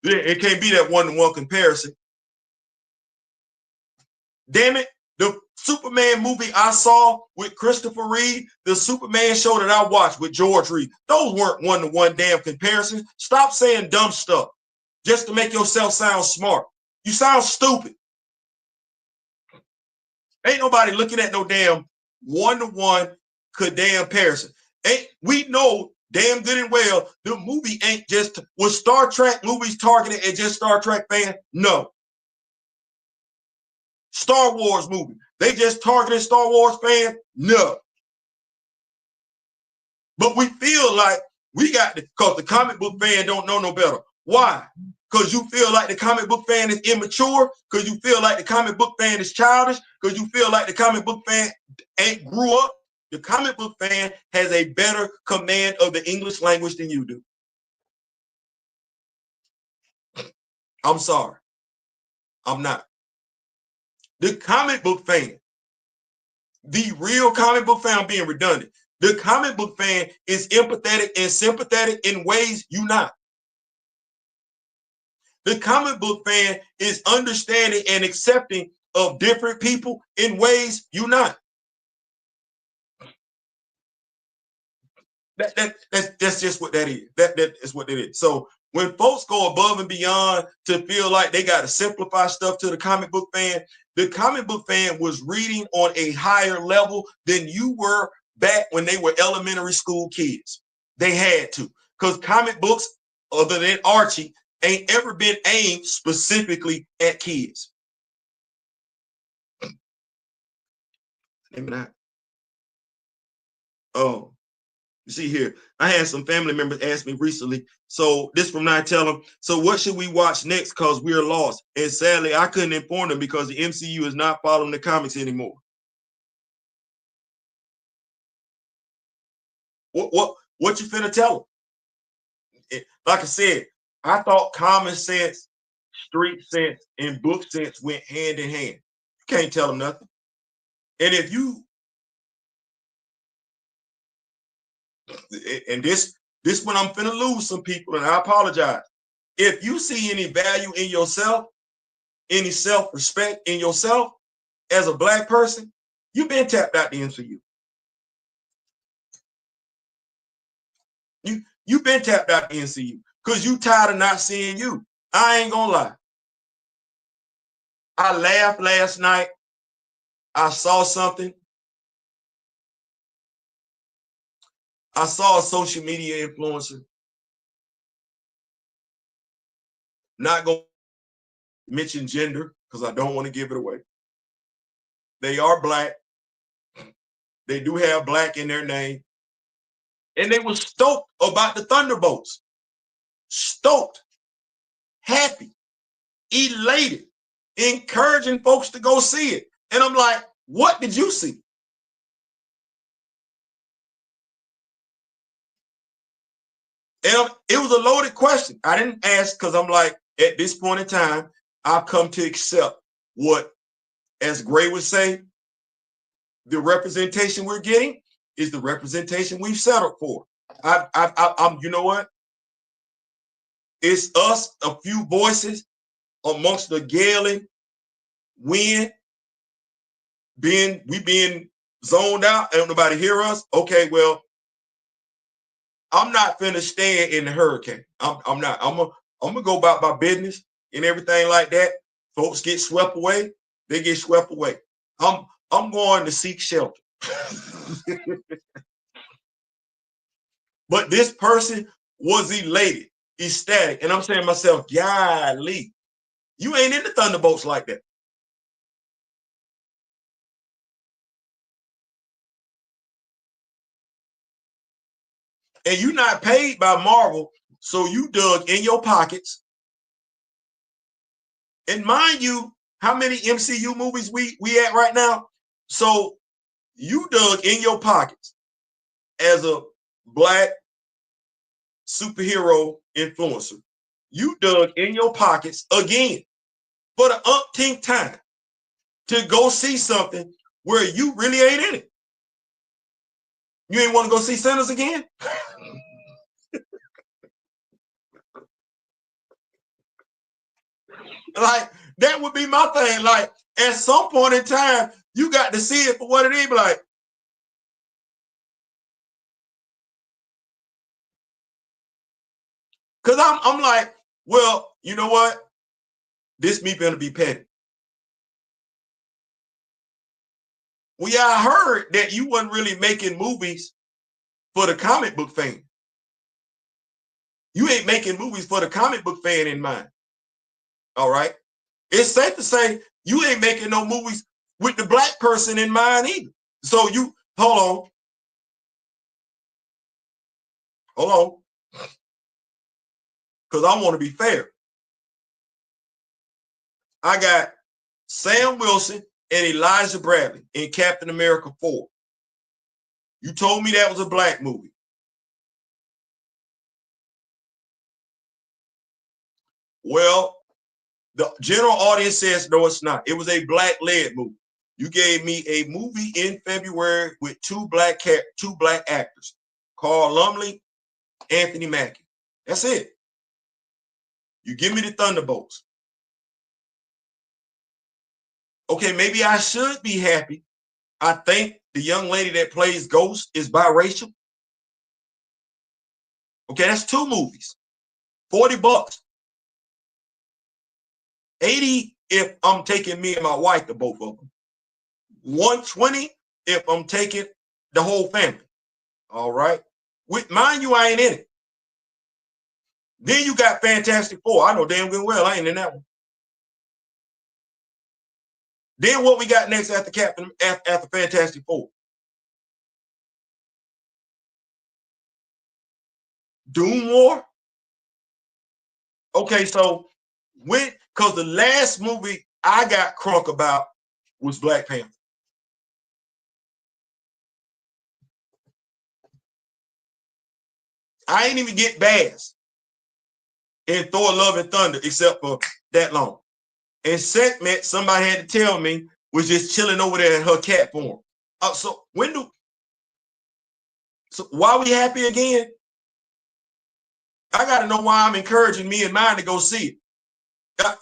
it can't be that one-to-one comparison. Damn it, the Superman movie I saw with Christopher Reeve, the Superman show that I watched with George Reeve, those weren't one-to-one damn comparisons. Stop saying dumb stuff just to make yourself sound smart. You sound stupid. Ain't nobody looking at no damn one-to-one comparison. We know damn good and well the movie ain't just, was Star Trek movies targeted at just Star Trek fans? No. Star Wars movie, they just targeted Star Wars fans? No. But we feel like we got the, because the comic book fan don't know no better. Why? Because you feel like the comic book fan is immature, because you feel like the comic book fan is childish, because you feel like the comic book fan ain't grew up. The comic book fan has a better command of the English language than you do. I'm sorry. I'm not. The comic book fan, the real comic book fan, being redundant, the comic book fan is empathetic and sympathetic in ways you not. The comic book fan is understanding and accepting of different people in ways you not. That's just what that is. That is what it is. So when folks go above and beyond to feel like they got to simplify stuff to the comic book fan was reading on a higher level than you were back when they were elementary school kids. They had to, because comic books, other than Archie, ain't ever been aimed specifically at kids. Maybe not. Oh, you see here, I had some family members ask me recently. So this from I tell them, so what should we watch next? Because we're lost. And sadly, I couldn't inform them because the MCU is not following the comics anymore. What you finna tell them? Like I said, I thought common sense, street sense, and book sense went hand in hand. You can't tell them nothing. And if you, and this when I'm finna lose some people, and I apologize. If you see any value in yourself, any self-respect in yourself as a Black person, you've been tapped out the MCU. You've been tapped out the MCU because you tired of not seeing you. I ain't gonna lie. I laughed last night. I saw something. I saw a social media influencer. Not gonna mention gender because I don't want to give it away. They are Black. They do have Black in their name. And they were stoked about the Thunderbolts. Stoked, happy, elated, encouraging folks to go see it. And I'm like, what did you see? And it was a loaded question. I didn't ask because I'm like, at this point in time, I've come to accept what, as Gray would say, the representation we're getting is the representation we've settled for. I'm, you know what? It's us, a few voices amongst the gailing wind, we being zoned out, and nobody hear us. Okay, well, I'm not finna stand in the hurricane. I'm not. I'm gonna go about my business and everything like that. Folks get swept away, they get swept away. I'm going to seek shelter. But this person was elated, ecstatic. And I'm saying to myself, golly, you ain't in the Thunderbolts like that. And you're not paid by Marvel, so you dug in your pockets. And mind you, how many MCU movies we at right now? So you dug in your pockets as a black superhero influencer. You dug in your pockets again for the umpteenth time to go see something where you really ain't in it. You ain't want to go see Sinners again? Like, that would be my thing. Like, at some point in time, you got to see it for what it is. Like, because I'm like, well, you know what? This me gonna be petty. Well, yeah, I heard that you wasn't really making movies for the comic book fan. You ain't making movies for the comic book fan in mind. All right. It's safe to say you ain't making no movies with the black person in mind either. So you hold on, because I want to be fair. I got Sam Wilson and Elijah Bradley in Captain America 4. You told me that was a black movie. Well, the general audience says no, it's not. It was a black-led movie. You gave me a movie in February with two black actors, Carl Lumley, Anthony Mackie. That's it. You give me the Thunderbolts. Okay, maybe I should be happy. I think the young lady that plays Ghost is biracial. Okay, that's 2 movies. $40. 80 if I'm taking me and my wife to both of them. 120 if I'm taking the whole family. All right. With mind you, I ain't in it. Then you got Fantastic Four. I know damn good well I ain't in that one. Then what we got next after Fantastic Four? Doom War. Okay, so because the last movie I got crunk about was Black Panther. I ain't even get Baz in Thor: Love and Thunder except for that long. And Segment, somebody had to tell me, was just chilling over there in her cat form. So why we happy again? I got to know why I'm encouraging me and mine to go see it.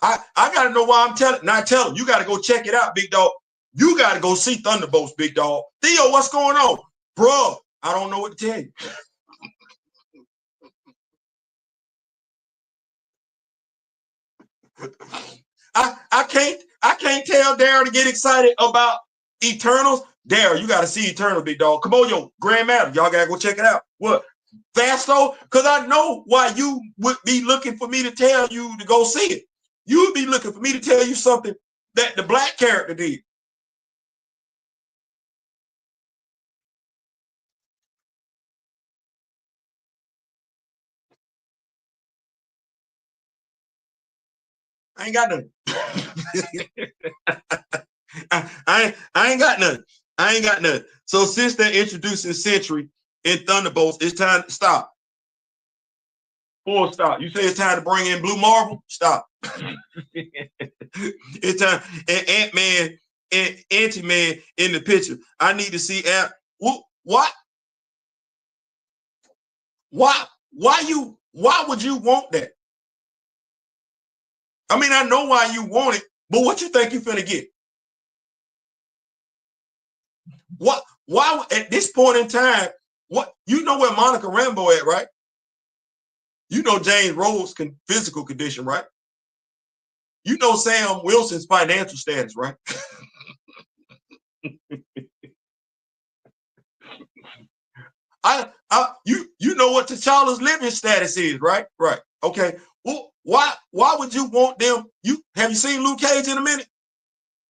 I got to know why I'm telling. Not telling you got to go check it out, big dog. You got to go see Thunderbolts, big dog. Theo, what's going on, bro? I don't know what to tell you. I can't tell Daryl to get excited about Eternals. Daryl, you got to see Eternals, big dog. Come on, yo, Grand Madam, y'all gotta go check it out. What? Fasto? Because I know why you would be looking for me to tell you to go see it. You would be looking for me to tell you something that the black character did. I ain't got nothing. I ain't got nothing. I ain't got nothing. So since they're introducing Sentry in Thunderbolts, it's time to stop. Full stop. You say it's time to bring in Blue Marvel? Stop. It's time. And Ant-Man and Anti-Man in the picture. I need to see what? Why would you want that? I mean, I know why you want it, but what you think you finna get? Why at this point in time, what you know where Monica Rambeau at, right? You know James Rhodes' physical condition, right? You know Sam Wilson's financial status, right? You know what T'Challa's living status is, right? Right. Okay. Well, why would you want them? Have you seen Luke Cage in a minute?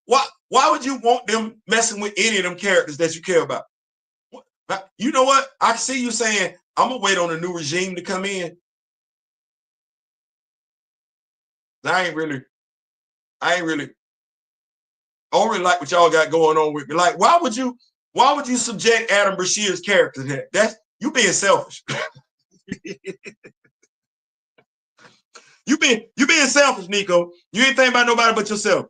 Why would you want them messing with any of them characters that you care about? You know what? I see you saying I'm gonna wait on a new regime to come in. I ain't really. I don't really like what y'all got going on with me. Like, why would you subject Adam Brashear's character to that? That's you being selfish. you being selfish, Nico. You ain't thinking about nobody but yourself.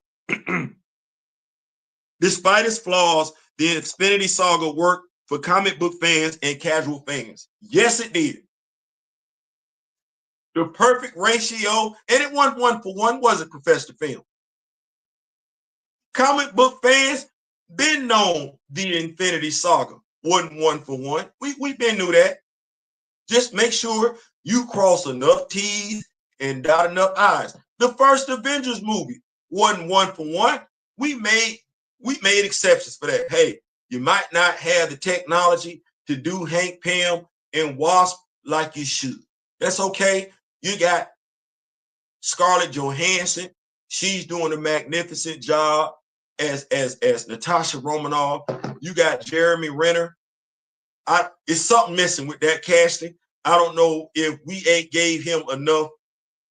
Despite its flaws, the Infinity Saga worked for comic book fans and casual fans. Yes, it did. The perfect ratio, and it wasn't 1-for-1, wasn't Professor Film. Comic book fans been known the Infinity Saga wasn't 1-for-1. We been knew that. Just make sure you cross enough T's and dot enough I's. The first Avengers movie wasn't 1-for-1. We made exceptions for that. Hey, you might not have the technology to do Hank Pym and Wasp like you should. That's okay. You got Scarlett Johansson. She's doing a magnificent job as Natasha Romanoff. You got Jeremy Renner. It's something missing with that casting. I don't know if we ain't gave him enough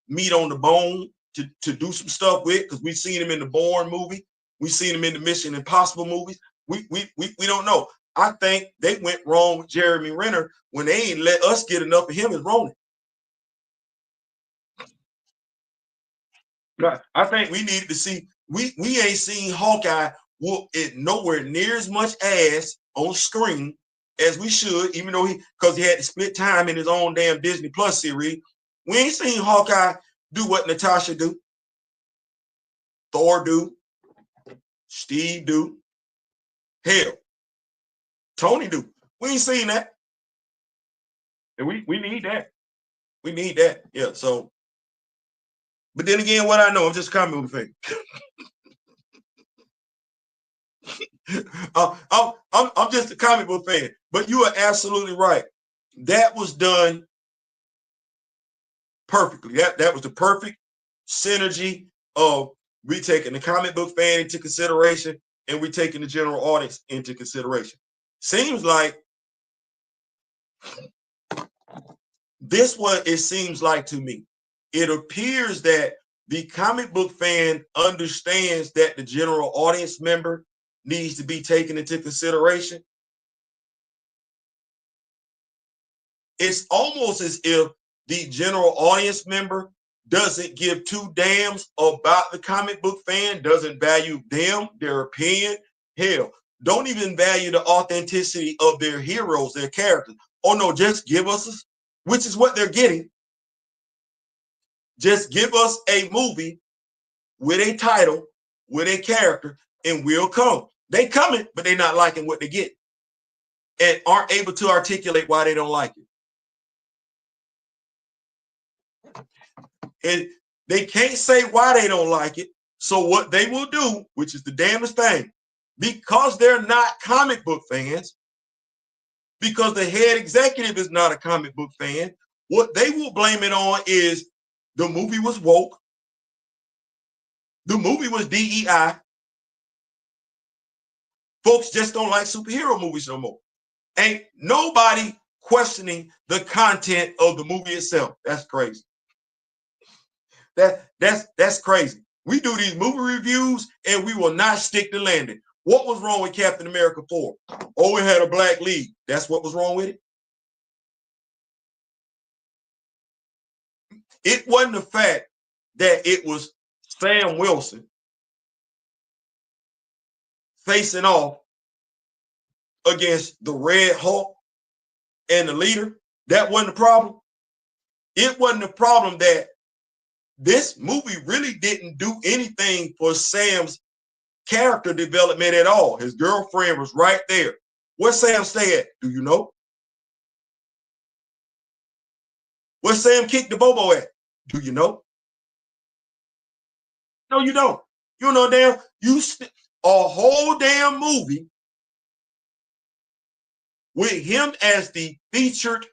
meat on the bone to do some stuff with, because we've seen him in the Bourne movie. We've seen him in the Mission Impossible movies. We don't know. I think they went wrong with Jeremy Renner when they ain't let us get enough of him as Ronan. I think we needed to see, we ain't seen Hawkeye whoop it nowhere near as much ass on screen as we should, even though because he had to split time in his own damn Disney Plus series. We ain't seen Hawkeye do what Natasha do, Thor do, Steve do, hell, Tony do. We ain't seen that. And we need that. We need that. Yeah, so, but then again, what I know, I'm just a comic book fan. I'm just a comic book fan. But you are absolutely right. That was done perfectly. That was the perfect synergy of we taking the comic book fan into consideration and we taking the general audience into consideration. Seems like this what it seems like to me. It appears that the comic book fan understands that the general audience member needs to be taken into consideration. It's almost as if the general audience member doesn't give two damns about the comic book fan, doesn't value them, their opinion. Hell, don't even value the authenticity of their heroes, their characters. Oh no, just give us, which is what they're getting. Just give us a movie with a title, with a character, and we'll come. They coming, but they're not liking what they get and aren't able to articulate why they don't like it. And they can't say why they don't like it. So what they will do, which is the damnest thing, because they're not comic book fans, because the head executive is not a comic book fan, what they will blame it on is the movie was woke, the movie was DEI. Folks just don't like superhero movies no more. Ain't nobody questioning the content of the movie itself. That's crazy. That's crazy. We do these movie reviews and we will not stick the landing. What was wrong with Captain America 4? Oh, it had a black lead. That's what was wrong with it. It wasn't the fact that it was Sam Wilson facing off against the Red Hulk and the leader. That wasn't the problem. It wasn't the problem that this movie really didn't do anything for Sam's character development at all. His girlfriend was right there. Where Sam stay at? Do you know? Where Sam kicked the Bobo at? Do you know? No, you don't. You know damn. A whole damn movie with him as the featured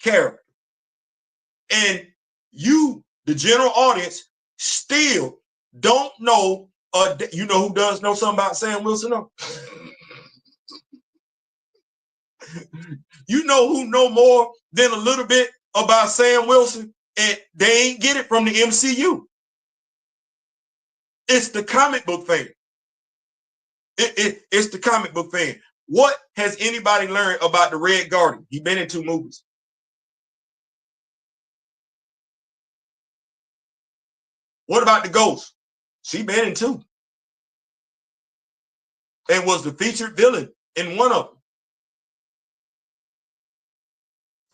character, and you, the general audience, still don't know. You know who does know something about Sam Wilson? No. You know who know more than a little bit about Sam Wilson, and they ain't get it from the MCU. It's the comic book fan. It's the comic book fan. What has anybody learned about the Red Guardian? He been in 2 movies. What about the Ghost? She been in 2. And was the featured villain in 1 of them.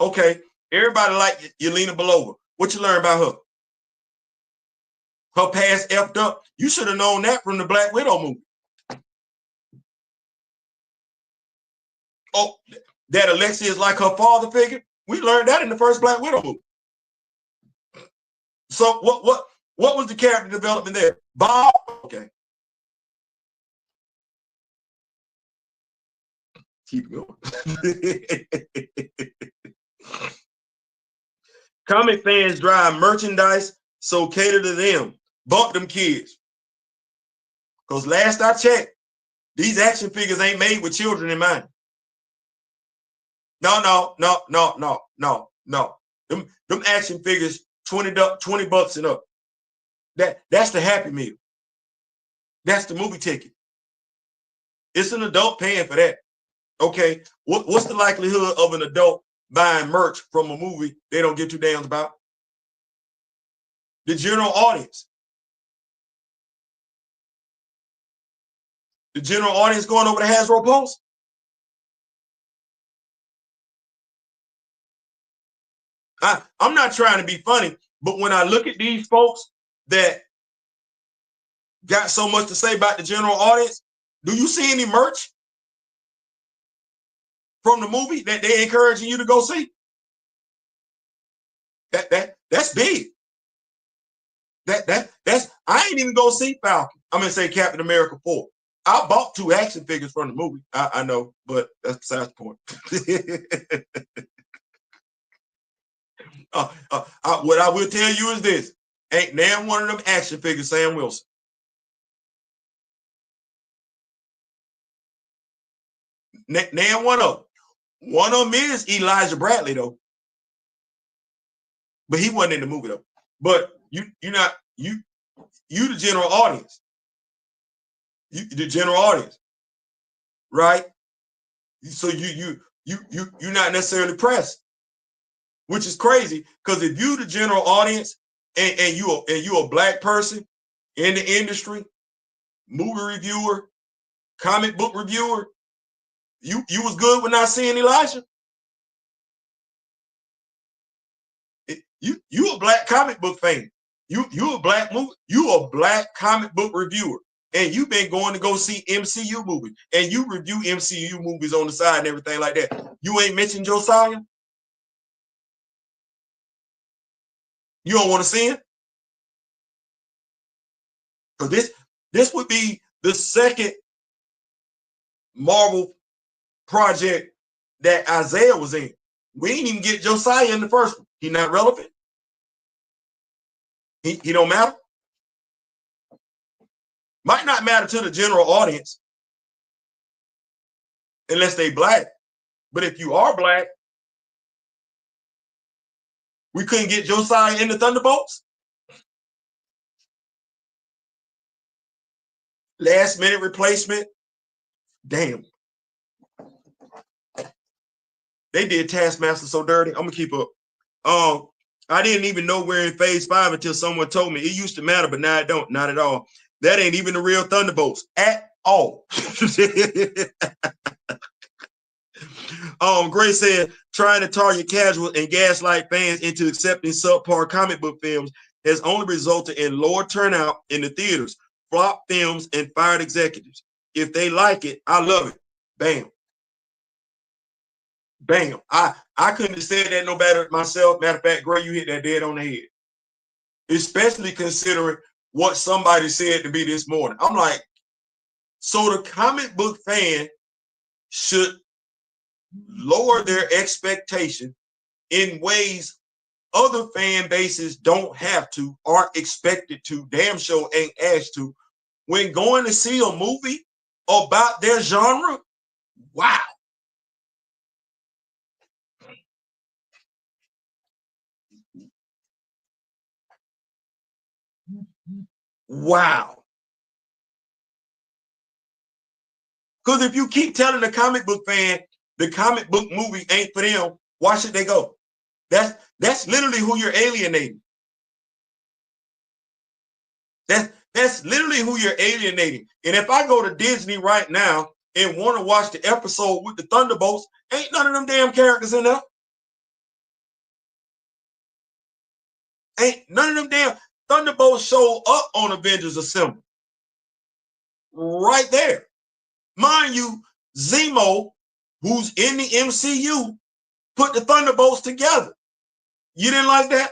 Okay, everybody like Yelena Belova. What you learn about her? Her past effed up. You should have known that from the Black Widow movie. Oh, that Alexia is like her father figure. We learned that in the first Black Widow movie. So what was the character development there? Bob. Okay. Keep going. Comic fans drive merchandise, so cater to them. Bump them kids. Because last I checked, these action figures ain't made with children in mind. No. Them action figures, $20 bucks and up. That's the Happy Meal. That's the movie ticket. It's an adult paying for that. Okay, what's the likelihood of an adult buying merch from a movie they don't give 2 damns about? The general audience. The general audience going over the Hasbro Pulse? I'm not trying to be funny, but when I look at these folks that got so much to say about the general audience, do you see any merch from the movie that they encouraging you to go see? That's big. That's I ain't even go see Falcon. I'm gonna say Captain America 4. I bought 2 action figures from the movie. I know, but that's besides the point. What I will tell you is this: ain't damn one of them action figures Sam Wilson. Name one of them. One of them is Elijah Bradley though, but he wasn't in the movie though. But you're not you the general audience. You the general audience, right? So you're not necessarily pressed, which is crazy because if you the general audience and you a black person in the industry, movie reviewer, comic book reviewer, you was good with not seeing Elijah. You a black comic book fan. You a black comic book reviewer. And you've been going to go see MCU movies. And you review MCU movies on the side and everything like that. You ain't mentioned Josiah? You don't want to see him? Because this would be the second Marvel project that Isaiah was in. We didn't even get Josiah in the first one. He's not relevant. He don't matter. Might not matter to the general audience unless they black. But if you are black, we couldn't get Josiah in the Thunderbolts. Last minute replacement. Damn. They did Taskmaster so dirty. I'm gonna keep up. I didn't even know we're in phase 5 until someone told me. It used to matter, but now it don't. Not at all. That ain't even the real Thunderbolts at all. Gray said, trying to target casual and gaslight fans into accepting subpar comic book films has only resulted in lower turnout in the theaters, flop films, and fired executives. If they like it, I love it. Bam. Bam. I couldn't have said that no better myself. Matter of fact, Gray, you hit that dead on the head. Especially considering what somebody said to me this morning. I'm like, so the comic book fan should lower their expectation in ways other fan bases don't have to, aren't expected to, damn sure ain't asked to, when going to see a movie about their genre. Wow. Wow. Because if you keep telling the comic book fan the comic book movie ain't for them, why should they go? That's literally who you're alienating. That's literally who you're alienating. And if I go to Disney right now and want to watch the episode with the Thunderbolts, ain't none of them damn characters in there. Ain't none of them damn Thunderbolts show up on Avengers Assemble. Right there. Mind you, Zemo, who's in the MCU, put the Thunderbolts together. You didn't like that?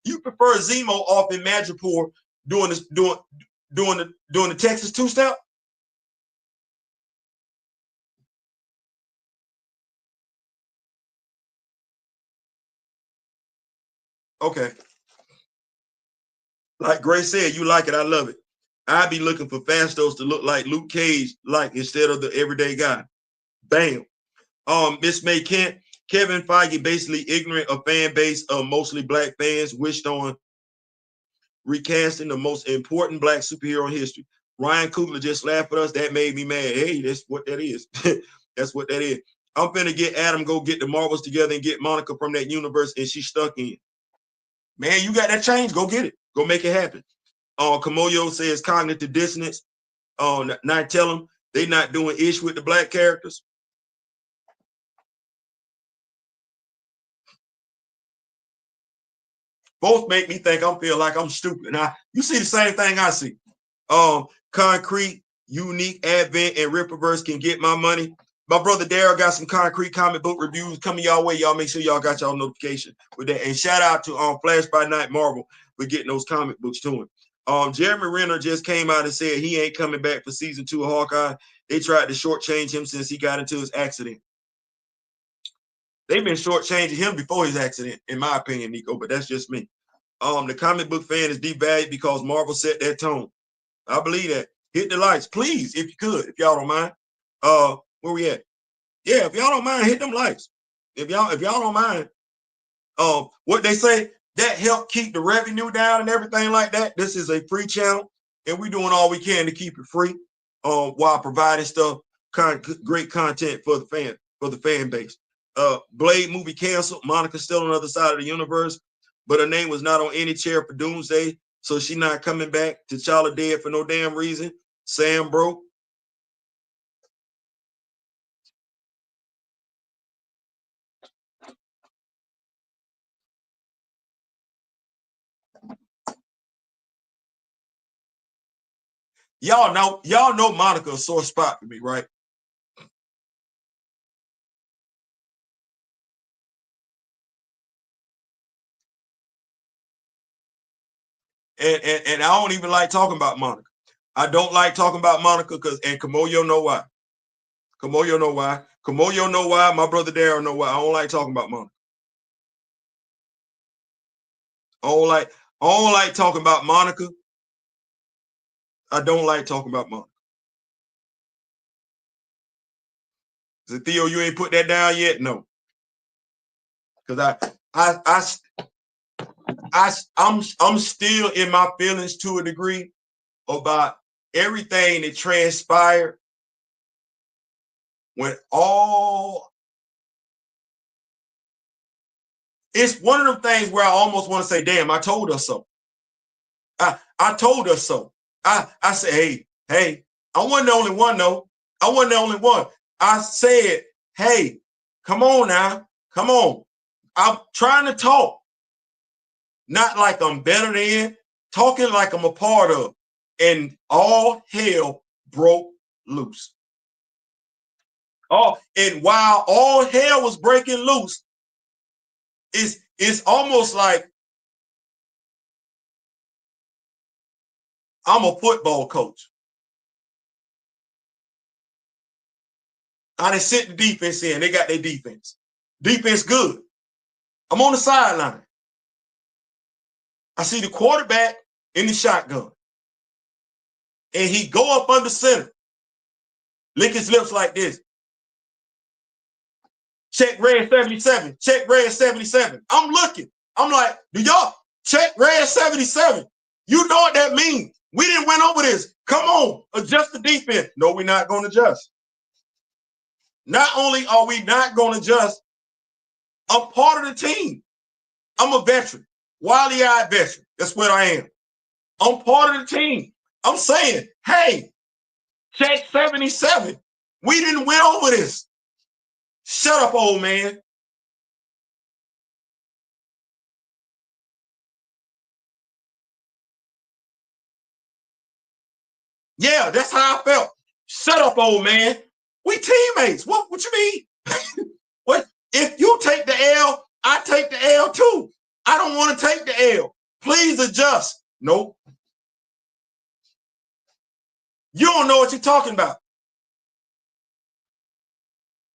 You prefer Zemo off in Madripoor doing the Texas two-step? Okay. Like Grace said, you like it, I love it. I'd be looking for Fastos to look like Luke Cage, like instead of the everyday guy. Bam. Miss May Kent, Kevin Feige basically ignorant of fan base of mostly black fans, wished on recasting the most important black superhero in history. Ryan Coogler just laughed at us. That made me mad. Hey, that's what that is. That's what that is. I'm finna get Adam, go get the Marvels together and get Monica from that universe, and she's stuck in. Man, you got that change. Go get it. Go make it happen. Kamoyo says cognitive dissonance. Not tell them they not doing ish with the black characters. Both make me think I feel like I'm stupid. Now, you see the same thing I see. Concrete, Unique, Advent, and Ripperverse can get my money. My brother Daryl got some concrete comic book reviews coming y'all way. Y'all make sure y'all got y'all notification with that. And shout out to Flash by Night Marvel for getting those comic books to him. Jeremy Renner just came out and said he ain't coming back for season 2 of Hawkeye. They tried to shortchange him since he got into his accident. They've been shortchanging him before his accident, in my opinion, Nico, but that's just me. The comic book fan is devalued because Marvel set that tone. I believe that. Hit the likes, please, if you could, if y'all don't mind. Where we at? Yeah, if y'all don't mind, hit them likes. If y'all don't mind, what they say, that help keep the revenue down and everything like that. This is a free channel, and we're doing all we can to keep it free, while providing stuff, great content for the fan base. Blade movie canceled. Monica's still on the other side of the universe, but her name was not on any chair for Doomsday, so she not coming back. T'Challa dead for no damn reason. Sam broke. Y'all know Monica a sore spot for me, right? And I don't even like talking about Monica. I don't like talking about Monica and Kamoyo know why. Kamoyo know why. Kamoyo know why. My brother Daryl know why. I don't like talking about Monica. I don't like talking about Monica. I don't like talking about Monica. So Theo, you ain't put that down yet? No. Because I'm still in my feelings to a degree about everything that transpired when it's one of them things where I almost want to say, damn, I told us so. I told us so. I said, hey, I wasn't the only one, though. I wasn't the only one. I said, hey, come on now. Come on. I'm trying to talk. Not like I'm better than, talking like I'm a part of. And all hell broke loose. And while all hell was breaking loose, it's almost like I'm a football coach. I done sent the defense in. They got their defense. Defense good. I'm on the sideline. I see the quarterback in the shotgun. And he go up under center. Lick his lips like this. Check red 77. Check red 77. I'm looking. I'm like, do y'all check red 77? You know what that means. We didn't win over this. Come on, adjust the defense. No, we're not going to adjust. Not only are we not going to adjust, I'm part of the team. I'm a veteran, wily-eyed veteran. That's what I am. I'm part of the team. I'm saying, hey, check 77. We didn't win over this. Shut up, old man. Yeah, that's how I felt. Shut up, old man. We teammates. What you mean? What? If you take the L, I take the L too. I don't want to take the L. Please adjust. Nope. You don't know what you're talking about.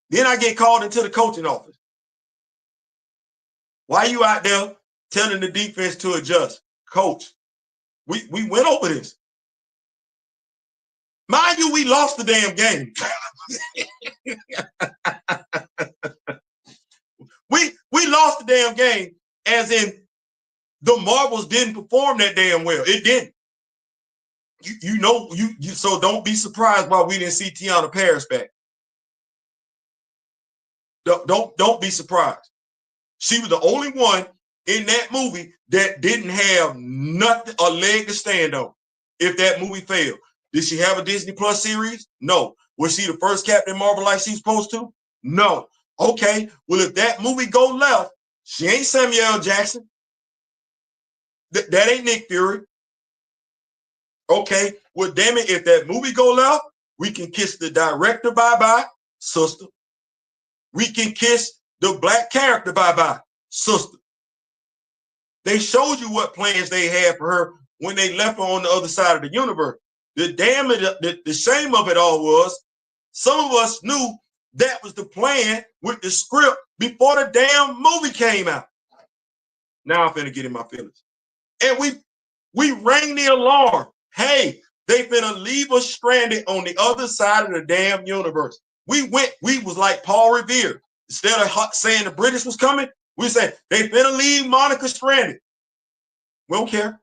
Then I get called into the coaching office. Why are you out there telling the defense to adjust? Coach, we went over this. Mind you, we lost the damn game. we lost the damn game, as in the Marvels didn't perform that damn well. It didn't. You know, so don't be surprised why we didn't see Tiana Paris back. Don't be surprised. She was the only one in that movie that didn't have nothing, a leg to stand on if that movie failed. Did she have a Disney Plus series? No. Was she the first Captain Marvel like she's supposed to? No. Okay, well, if that movie go left, she ain't Samuel L. Jackson. That ain't Nick Fury. Okay, well, damn it, if that movie go left, we can kiss the director bye-bye, sister. We can kiss the black character bye-bye, sister. They showed you what plans they had for her when they left her on the other side of the universe. The shame of it all was some of us knew that was the plan with the script before the damn movie came out. Now I'm finna get in my feelings. And we rang the alarm. Hey, they finna leave us stranded on the other side of the damn universe. We was like Paul Revere. Instead of saying the British was coming, we said they finna leave Monica stranded. We don't care.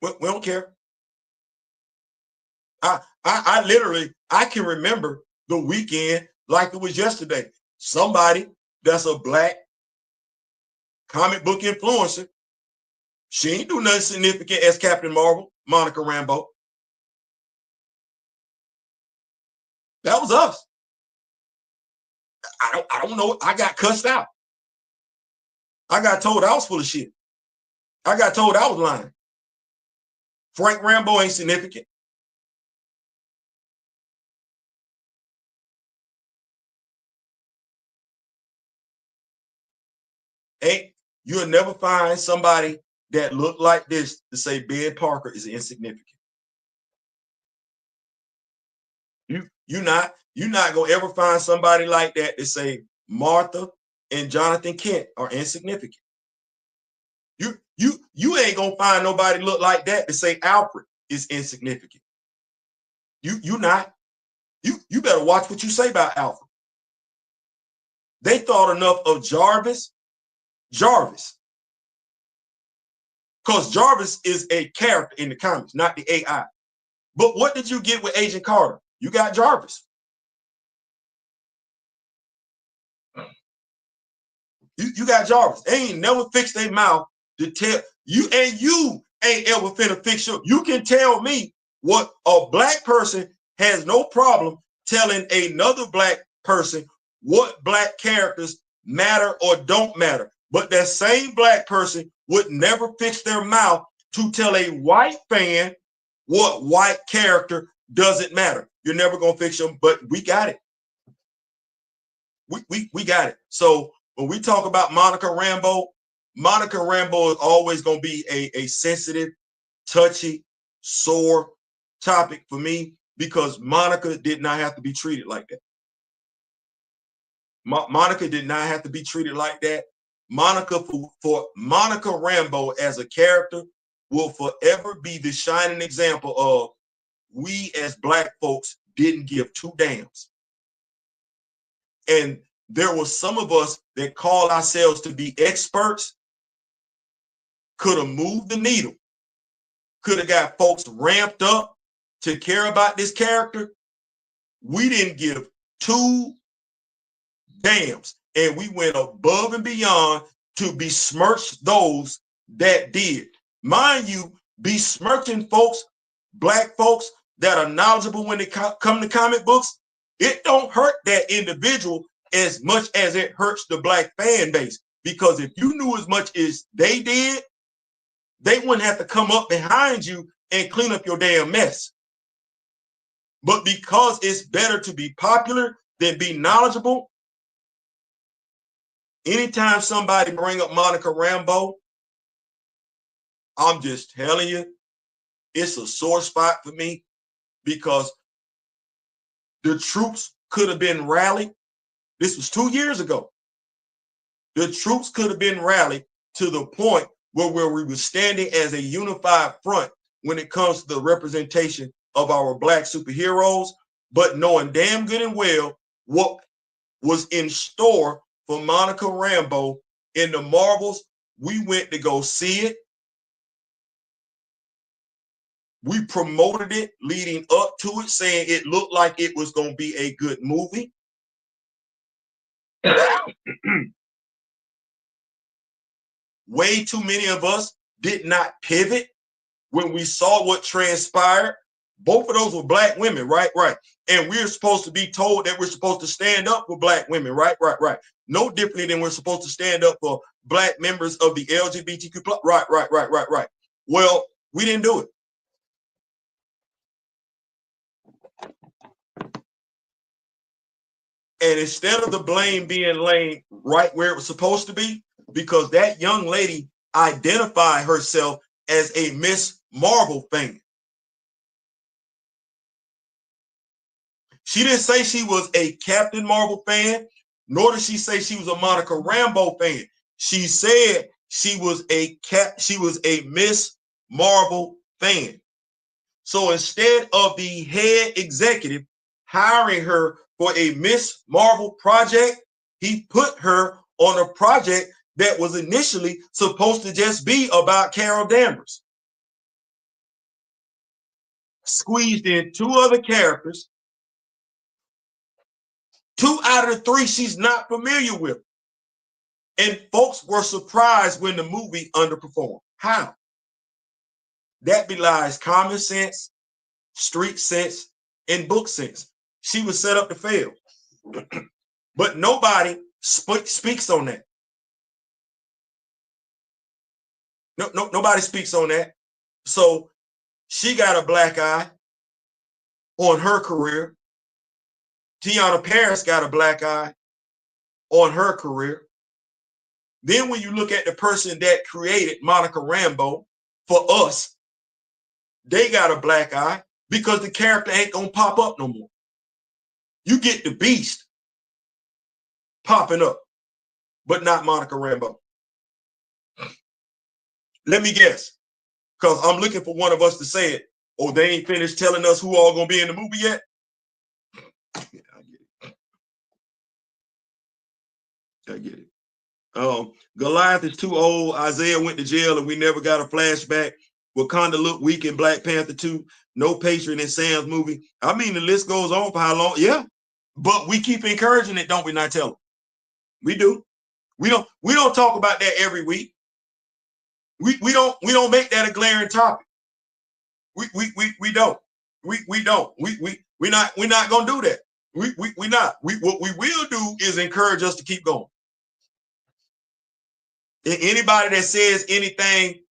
We don't care. I literally, I can remember the weekend like it was yesterday. Somebody that's a black comic book influencer, she ain't do nothing significant as Captain Marvel, Monica Rambeau. That was us. I don't know. I got cussed out. I got told I was full of shit. I got told I was lying. Frank Rambeau ain't significant. You'll never find somebody that look like this to say Ben Parker is insignificant. You're not gonna ever find somebody like that to say Martha and Jonathan Kent are insignificant. You ain't gonna find nobody look like that to say Alfred is insignificant. You not. You better watch what you say about Alfred. They thought enough of Jarvis, because Jarvis is a character in the comics, not the AI. But what did you get with Agent Carter? You got Jarvis. You got Jarvis. They ain't never fixed their mouth to tell you, and you ain't ever finna fix your. You can tell me what a black person has no problem telling another black person what black characters matter or don't matter. But that same black person would never fix their mouth to tell a white fan what white character doesn't matter. You're never gonna fix them, but we got it. We got it. So when we talk about Monica Rambeau is always gonna be a sensitive, touchy, sore topic for me because Monica did not have to be treated like that. Monica did not have to be treated like that. Monica for Monica Rambeau as a character will forever be the shining example of we as black folks didn't give two damns. And there were some of us that call ourselves to be experts, could have moved the needle, could have got folks ramped up to care about this character. We didn't give two damns, and we went above and beyond to besmirch those that did. Mind you, besmirching folks, black folks that are knowledgeable when they come to comic books, it don't hurt that individual as much as it hurts the black fan base. Because if you knew as much as they did, they wouldn't have to come up behind you and clean up your damn mess. But because it's better to be popular than be knowledgeable, anytime somebody bring up Monica Rambeau, I'm just telling you, it's a sore spot for me, because the troops could have been rallied. This was 2 years ago. The troops could have been rallied to the point where we were standing as a unified front when it comes to the representation of our black superheroes, but knowing damn good and well what was in store for Monica Rambeau in the Marvels. We went to go see it. We promoted it leading up to it, saying it looked like it was going to be a good movie. Way too many of us did not pivot when we saw what transpired. Both of those were black women, right? And we're supposed to be told that we're supposed to stand up for black women, right? No differently than we're supposed to stand up for black members of the LGBTQ plus, right. Well, we didn't do it. And instead of the blame being laid right where it was supposed to be, because that young lady identified herself as a Miss Marvel fan. She didn't say she was a Captain Marvel fan, nor did she say she was a Monica Rambeau fan. She said she was a Miss Marvel fan. So instead of the head executive hiring her for a Miss Marvel project, he put her on a project that was initially supposed to just be about Carol Danvers. Squeezed in two other characters. 2 out of the 3 she's not familiar with. And folks were surprised when the movie underperformed. How? That belies common sense, street sense, and book sense. She was set up to fail. But nobody speaks on that. Nobody speaks on that. So she got a black eye on her career. Tiana Paris got a black eye on her career. Then when you look at the person that created Monica Rambeau for us, they got a black eye because the character ain't gonna pop up no more. You get the Beast popping up, but not Monica Rambeau. Let me guess, because I'm looking for one of us to say it. Oh, they ain't finished telling us who all gonna be in the movie yet? I get it. Goliath is too old. Isaiah went to jail and we never got a flashback. Wakanda looked weak in Black Panther 2. No Patriot in Sam's movie. I mean, the list goes on for how long? Yeah, but we keep encouraging it, don't we? Not tell them. We do. We don't talk about that every week. We don't make that a glaring topic. We don't. We don't. We're not gonna do that. We not. What we will do is encourage us to keep going. Anybody that says anything,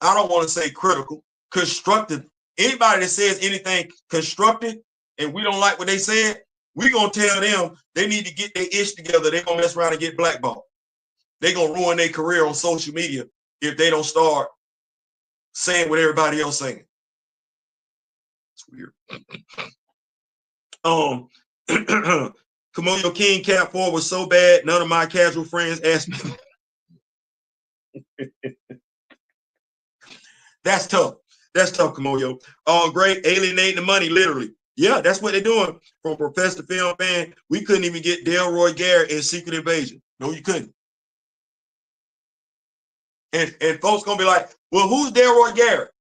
I don't want to say critical, constructive. Anybody that says anything constructive and we don't like what they said, we're gonna tell them they need to get their ish together. They're gonna mess around and get blackballed. They're gonna ruin their career on social media if they don't start saying what everybody else saying. It's weird. Komodo King Cat 4 was so bad, none of my casual friends asked me. That's tough. That's tough, Komodo. Oh, great. Alienating the money, literally. Yeah, that's what they're doing. From Professor Film Fan, we couldn't even get Delroy Garrett in Secret Invasion. No, you couldn't. And folks gonna be like, well, who's Delroy Garrett?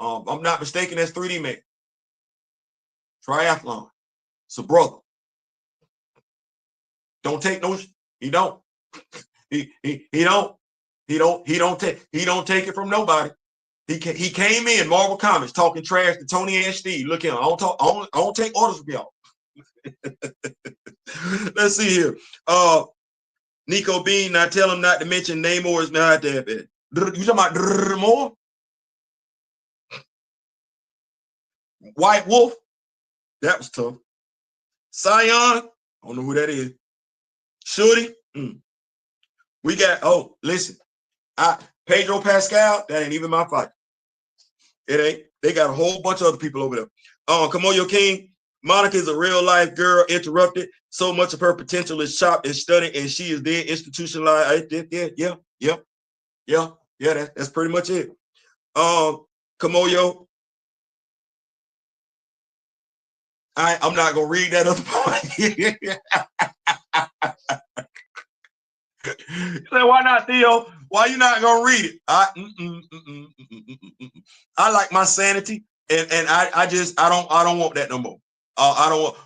I'm not mistaken, that's 3D Man. Triathlon. It's a brother. Don't take no. He don't. He don't. He don't take it from nobody. He came in Marvel Comics talking trash to Tony and Steve. Look at him. I don't take orders from y'all. Let's see here. Nico Bean, now tell him not to mention Namor is not that bad. You talking about more? White Wolf? That was tough. Scion? I don't know who that is. Shorty? We got, listen. Pedro Pascal, that ain't even my fight. It ain't. They got a whole bunch of other people over there. Kamoyo King, Monica is a real life girl, interrupted. So much of her potential is chopped and studied, and she is dead, institutionalized. Yeah. That's pretty much it. Kamoyo, I'm not gonna read that other part. Why not, Theo? Why you not gonna read it? I like my sanity, and I don't want that no more. I don't want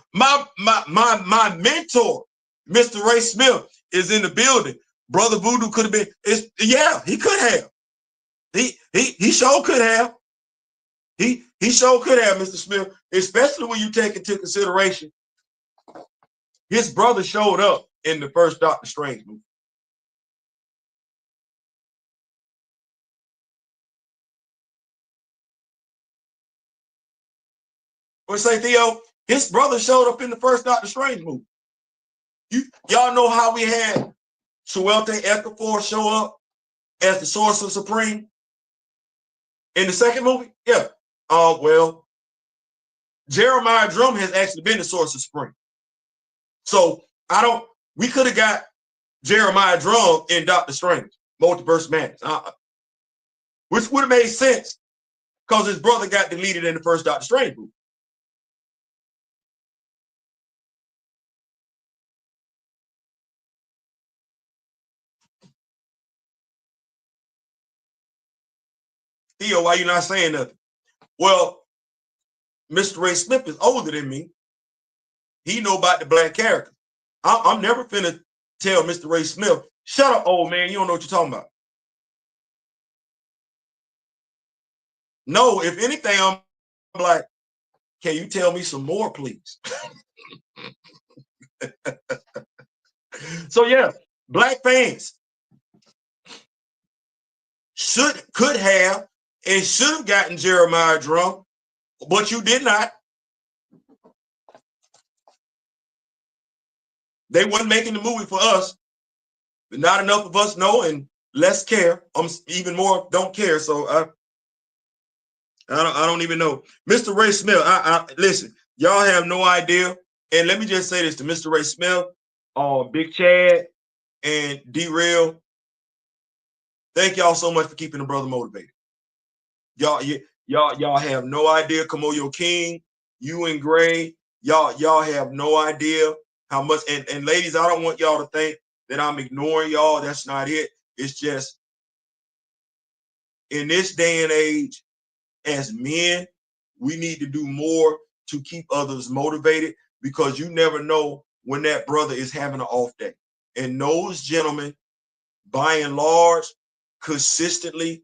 my mentor, Mr. Ray Smith, is in the building. Brother Voodoo could have been. He could have. He sure could have. He sure could have, Mr. Smith, especially when you take into consideration his brother showed up in the first Doctor Strange movie. What say, Theo? His brother showed up in the first Doctor Strange movie. Y'all know how we had Suelte Ekafor show up as the Sorcerer Supreme in the second movie? Yeah. Well, Jeremiah Drum has actually been the Sorcerer Supreme. So we could have got Jeremiah Drum in Doctor Strange, Multiverse Madness, which would have made sense because his brother got deleted in the first Doctor Strange movie. Theo, why you not saying nothing? Well, Mr. Ray Smith is older than me. He know about the black character. I'm never finna tell Mr. Ray Smith, shut up, old man, you don't know what you're talking about. No, if anything, I'm like, can you tell me some more, please? So yeah, black fans could have and should have gotten Jeremiah Drum, but you did not. They wasn't making the movie for us. But not enough of us know and less care. Even more don't care. So I don't even know. Mr. Ray Smith, listen, y'all have no idea. And let me just say this to Mr. Ray Smith, Big Chad, and D-Real. Thank y'all so much for keeping the brother motivated. Y'all have no idea. Kamoyo King, you and Gray, y'all have no idea how much. And ladies, I don't want y'all to think that I'm ignoring y'all. That's not it. It's just in this day and age, as men, we need to do more to keep others motivated because you never know when that brother is having an off day. And those gentlemen, by and large, consistently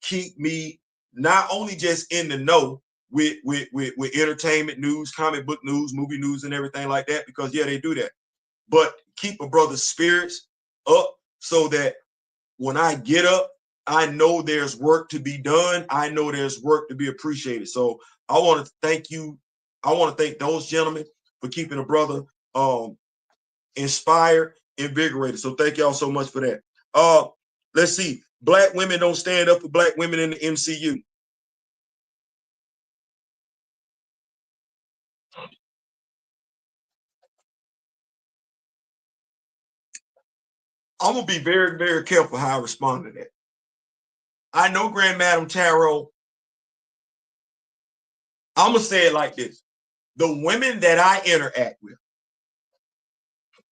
keep me not only just in the know with entertainment news, comic book news, movie news, and everything like that, because yeah, they do that, but keep a brother's spirits up so that when I get up, I know there's work to be done. I know there's work to be appreciated. So I want to thank you. I want to thank those gentlemen for keeping a brother inspired, invigorated. So thank y'all so much for that. Let's see. Black women don't stand up for black women in the MCU. I'm gonna be very, very careful how I respond to that. I know Grand Madam Tarot. I'm gonna say it like this. The women that I interact with,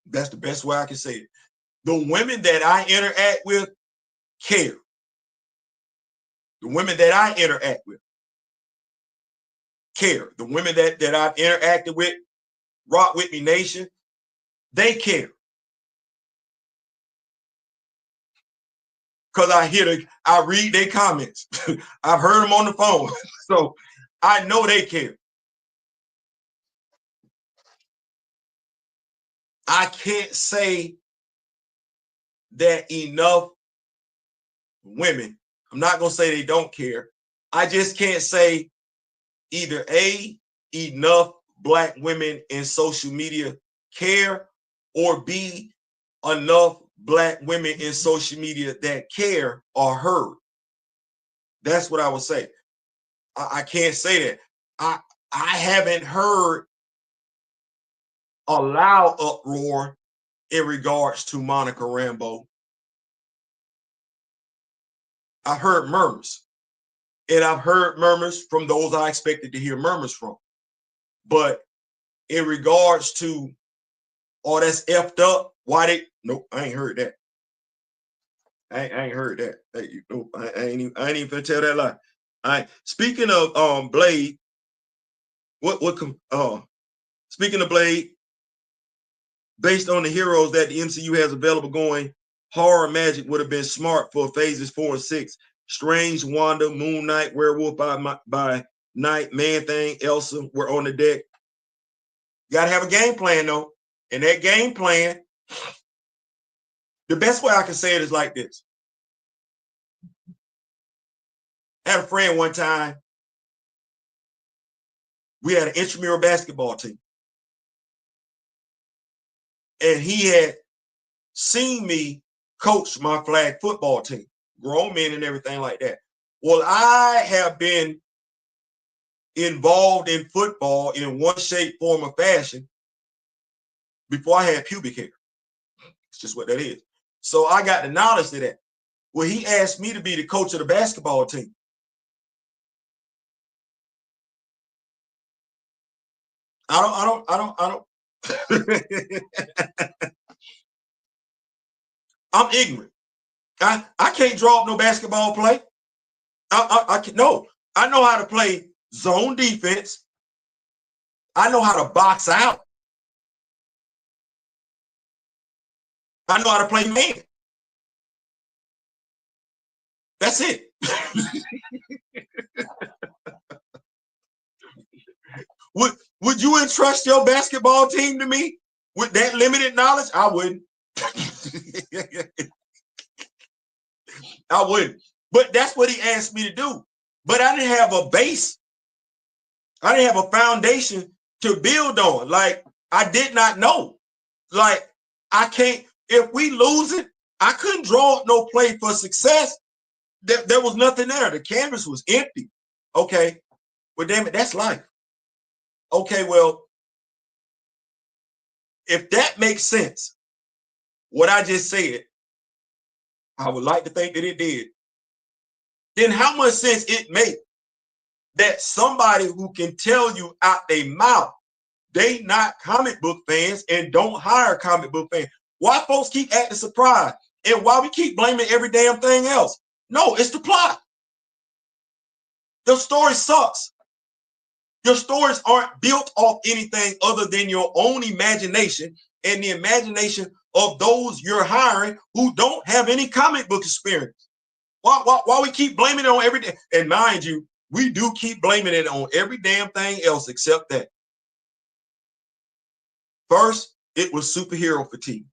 that's the best way I can say it. The women that I interact with care. The women that I interact with care. The women that I've interacted with, Rock With Me Nation, they care. Because I read their comments. I've heard them on the phone. So I know they care. I can't say that enough women, I'm not going to say they don't care. I just can't say either A, enough Black women in social media care, or B, enough Black women in social media that care are heard. That's what I would say. I can't say that. I haven't heard a loud uproar in regards to Monica Rambeau. I've heard murmurs, and I've heard murmurs from those I expected to hear murmurs from. But in regards to, oh, that's effed up, why they, nope, I ain't heard that. I ain't heard that. Hey, nope, I ain't even gonna tell that lie. Speaking of Blade, speaking of Blade, based on the heroes that the MCU has available going, horror magic would have been smart for phases 4 and 6. Strange, Wanda, Moon Knight, Werewolf by Night, Man-Thing, Elsa were on the deck. You gotta have a game plan though. And that game plan, the best way I can say it is like this. I had a friend one time, we had an intramural basketball team. And he had seen me coach my flag football team, grown men and everything like that. Well, I have been involved in football in one shape, form, or fashion before I had pubic hair. It's just what that is. So I got the knowledge of that. Well, he asked me to be the coach of the basketball team. I don't. I'm ignorant. I can't draw up no basketball play. I can no. I know how to play zone defense. I know how to box out. I know how to play man. That's it. Would you entrust your basketball team to me with that limited knowledge? I wouldn't. I wouldn't. But that's what he asked me to do. But I didn't have a base. I didn't have a foundation to build on. Like, I did not know. Like, I can't, if we lose it, I couldn't draw up no play for success. There was nothing there. The canvas was empty. Okay. Well, damn it, that's life. Okay, well, if that makes sense, what I just said, I would like to think that it did. Then how much sense it makes that somebody who can tell you out their mouth they not comic book fans and don't hire comic book fans? Why folks keep acting surprised? And why we keep blaming every damn thing else? No, it's the plot. The story sucks. Your stories aren't built off anything other than your own imagination and the imagination of those you're hiring who don't have any comic book experience. Why we keep blaming it on everything? And mind you, we do keep blaming it on every damn thing else except that. First, it was superhero fatigue.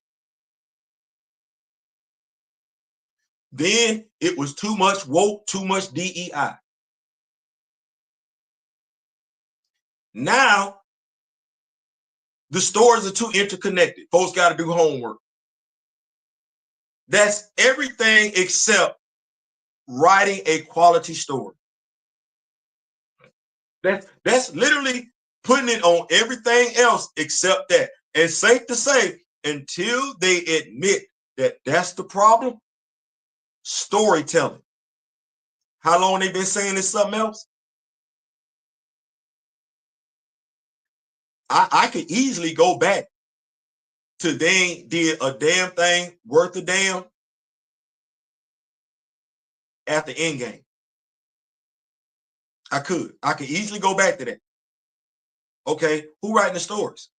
Then it was too much woke, too much DEI. Now, the stories are too interconnected. Folks got to do homework. That's everything except writing a quality story. That's literally putting it on everything else except that. And safe to say, until they admit that that's the problem, storytelling. How long they been saying it's something else? I could easily go back to they ain't did a damn thing worth a damn after Endgame. I could easily go back to that. Okay, who writing the stories?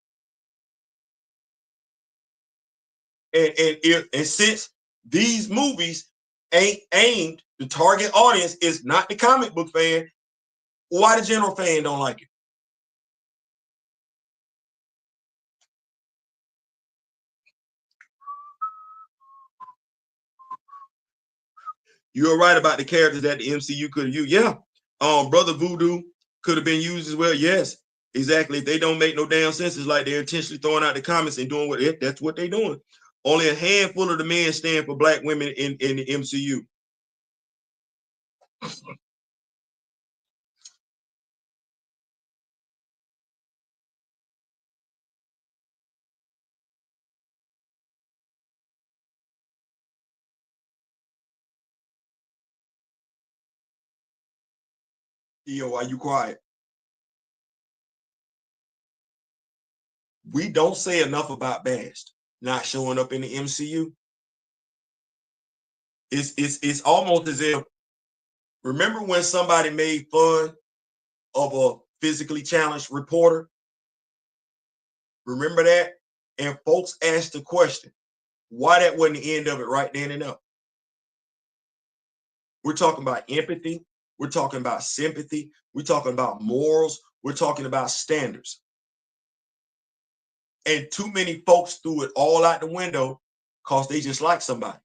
And since these movies ain't aimed, the target audience is not the comic book fan, why the general fan don't like it? You're right about the characters that the MCU could have used. Yeah. Brother Voodoo could have been used as well. Yes, exactly. If they don't make no damn sense, it's like they're intentionally throwing out the comments and doing that's what they're doing. Only a handful of the men stand for black women in the MCU. Yo, why you quiet? We don't say enough about Bast not showing up in the MCU. It's almost as if, remember when somebody made fun of a physically challenged reporter? Remember that? And folks asked the question, why that wasn't the end of it right then and there? We're talking about empathy. We're talking about sympathy. We're talking about morals. We're talking about standards. And too many folks threw it all out the window because they just like somebody.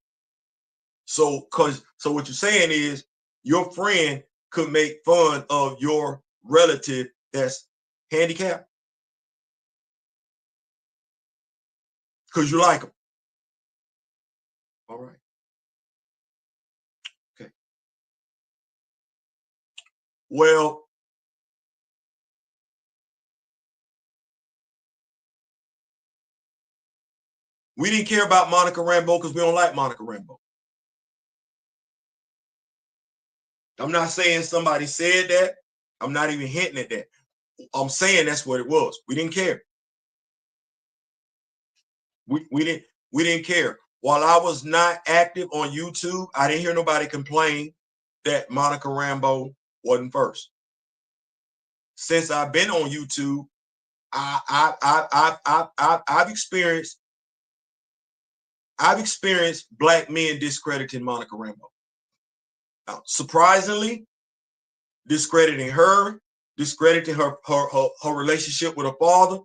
So what you're saying is your friend could make fun of your relative that's handicapped because you like them. All right. Okay. Well, we didn't care about Monica Rambeau because we don't like Monica Rambeau. I'm not saying somebody said that. I'm not even hinting at that. I'm saying that's what it was. We didn't care. We didn't care. While I was not active on YouTube, I didn't hear nobody complain that Monica Rambeau wasn't first. Since I've been on YouTube, I've experienced black men discrediting Monica Rambeau. Now, surprisingly, discrediting her, discrediting her relationship with her father.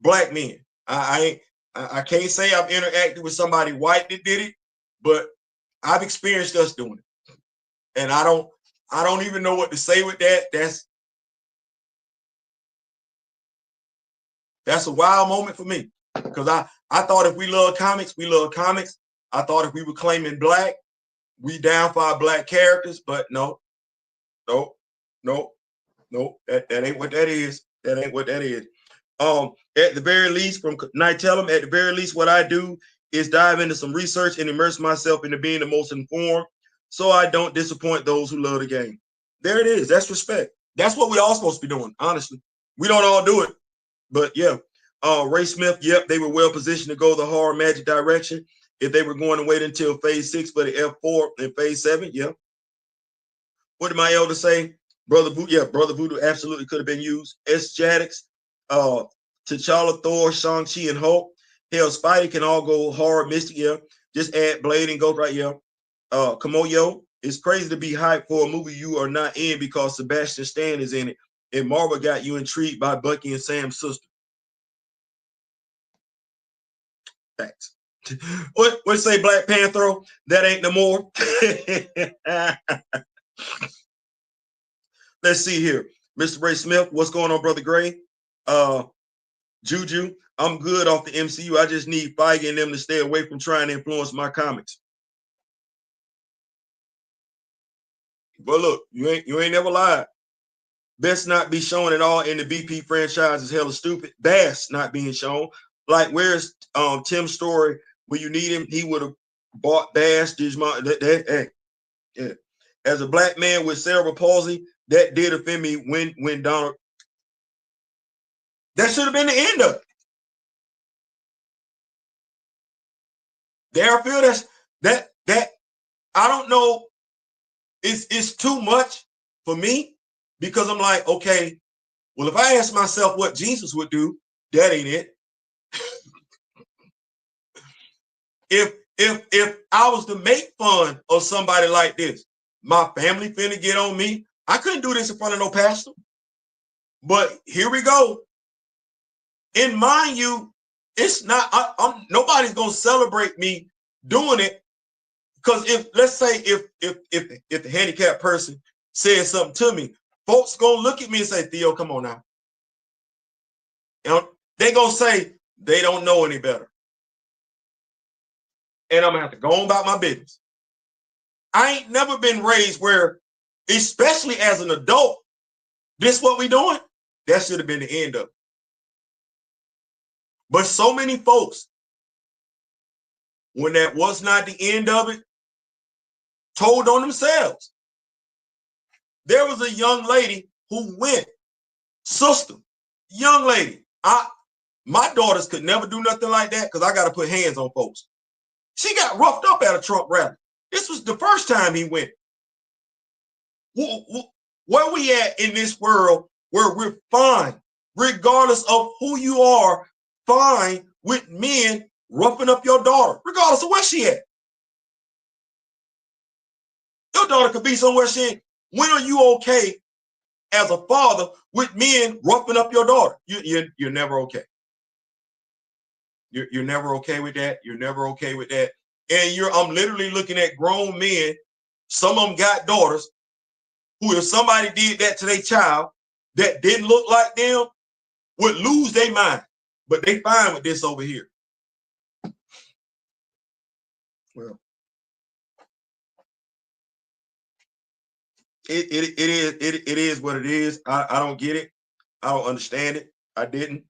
Black men. I can't say I've interacted with somebody white that did it, but I've experienced us doing it. And I don't even know what to say with that. That's a wild moment for me. Because I thought if we love comics, we love comics. I thought if we were claiming black, we down for our black characters, but no. That ain't what that is. That ain't what that is. At the very least, from night tell them, at the very least, what I do is dive into some research and immerse myself into being the most informed so I don't disappoint those who love the game. There it is. That's respect. That's what we all supposed to be doing, honestly. We don't all do it, but yeah. Ray Smith, yep, they were well positioned to go the horror magic direction if they were going to wait until phase 6 for the F4 and phase 7. Yeah. What did my elder say? Brother Voodoo, yeah, Brother Voodoo absolutely could have been used. S. Jaddix, T'Challa, Thor, Shang-Chi, and Hulk. Hell, Spidey can all go hard, Mystic, yeah. Just add Blade and Ghost right, yeah. Kamoyo, it's crazy to be hyped for a movie you are not in because Sebastian Stan is in it, and Marvel got you intrigued by Bucky and Sam's sister. Thanks. What say Black Panther? That ain't no more. Let's see here. Mr. Ray Smith, what's going on, Brother Gray? Juju, I'm good off the MCU. I just need Feige and them to stay away from trying to influence my comics. But look, you ain't never lied. Best not be shown at all in the BP franchise is hella stupid. Bass not being shown. Like, where's Tim's story? When you need him, he would have bought Bass. Hey, yeah. As a black man with cerebral palsy, that did offend me when Donald. That should have been the end of it. There, I feel that I don't know. It's too much for me because I'm like, okay, well, if I ask myself what Jesus would do, that ain't it. If I was to make fun of somebody like this, my family finna get on me. I couldn't do this in front of no pastor. But here we go. And mind you, it's not. Nobody's gonna celebrate me doing it because if let's say if the handicapped person says something to me, folks gonna look at me and say, Theo, come on now. And they gonna say they don't know any better. And I'm gonna have to go on about my business. I ain't never been raised where, especially as an adult, this what we doing? That should have been the end of it. But so many folks, when that was not the end of it, told on themselves. There was a young lady who went, sister, young lady. My daughters could never do nothing like that because I got to put hands on folks. She got roughed up at a Trump rally. This was the first time he went. Where we at in this world where we're fine, regardless of who you are, fine with men roughing up your daughter, regardless of where she at. Your daughter could be somewhere she ain't. When are you okay as a father with men roughing up your daughter? You're never okay. You're never okay with that. You're never okay with that. And I'm literally looking at grown men. Some of them got daughters who, if somebody did that to their child that didn't look like them, would lose their mind. But they fine with this over here. Well, it is what it is. I don't get it. I don't understand it. I didn't.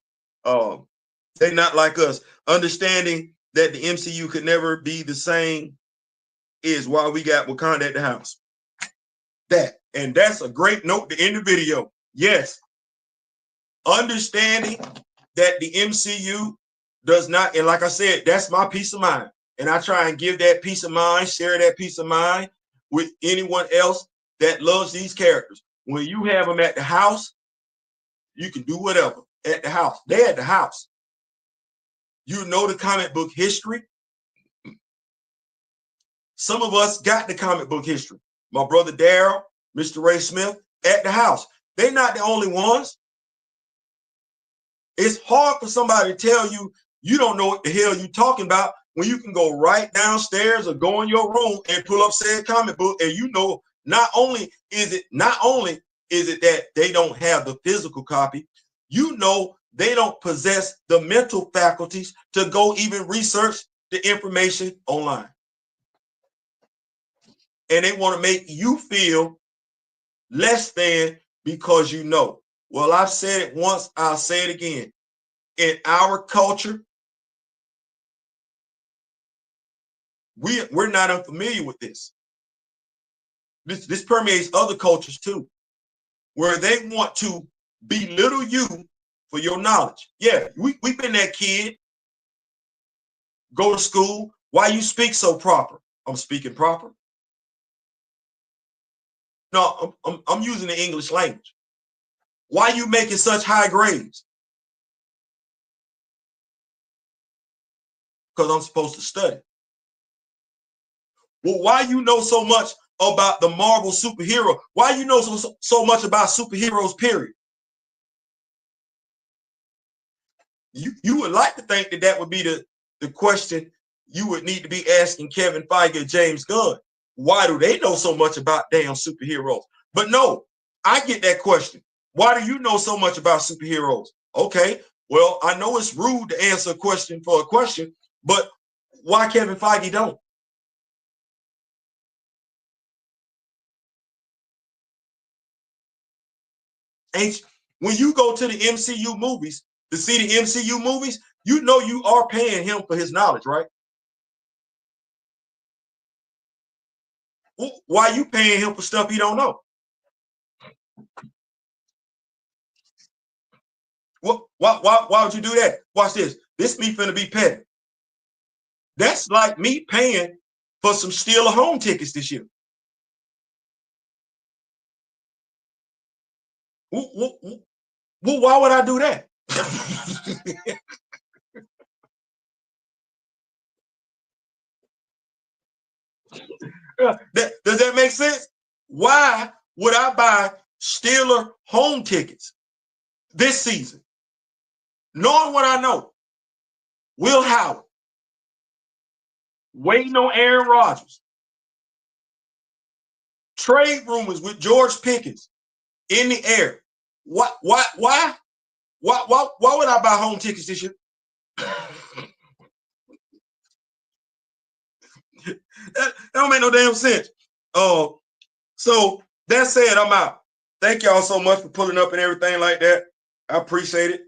They're not like us. Understanding that the MCU could never be the same is why we got Wakanda at the house. And that's a great note to end the video. Yes. Understanding that the MCU does not, and like I said, that's my peace of mind. And I try and give that peace of mind, share that peace of mind with anyone else that loves these characters. When you have them at the house, you can do whatever at the house. They're at the house. You know the comic book history. Some of us got the comic book history. My brother Daryl, Mr. Ray Smith, at the house. They're not the only ones. It's hard for somebody to tell you you don't know what the hell you're talking about when you can go right downstairs or go in your room and pull up said comic book, and you know not only is it that they don't have the physical copy, you know they don't possess the mental faculties to go even research the information online. And they want to make you feel less than because you know. Well, I've said it once, I'll say it again. In our culture, we're not unfamiliar with this. This permeates other cultures too, where they want to belittle you for your knowledge. Yeah, we've been that kid. Go to school. Why you speak so proper? I'm speaking proper. No, I'm using the English language. Why you making such high grades? Because I'm supposed to study. Well, why you know so much about the Marvel superhero? Why you know so much about superheroes, period? You would like to think that would be the question you would need to be asking Kevin Feige and James Gunn. Why do they know so much about damn superheroes? But no, I get that question. Why do you know so much about superheroes? Okay, well, I know it's rude to answer a question for a question, but why Kevin Feige don't? When you go to the MCU movies to see the MCU movies, you know you are paying him for his knowledge, right? Why are you paying him for stuff he don't know? Why would you do that? Watch this. This me finna be petty. That's like me paying for some Steal a Home tickets this year. Well, why would I do that? Does that make sense? Why would I buy Steeler home tickets this season? Knowing what I know, Will Howard, waiting on Aaron Rodgers, trade rumors with George Pickens in the air. Why would I buy home tickets this year? That don't make no damn sense. So that said, I'm out. Thank y'all so much for pulling up and everything like that. I appreciate it.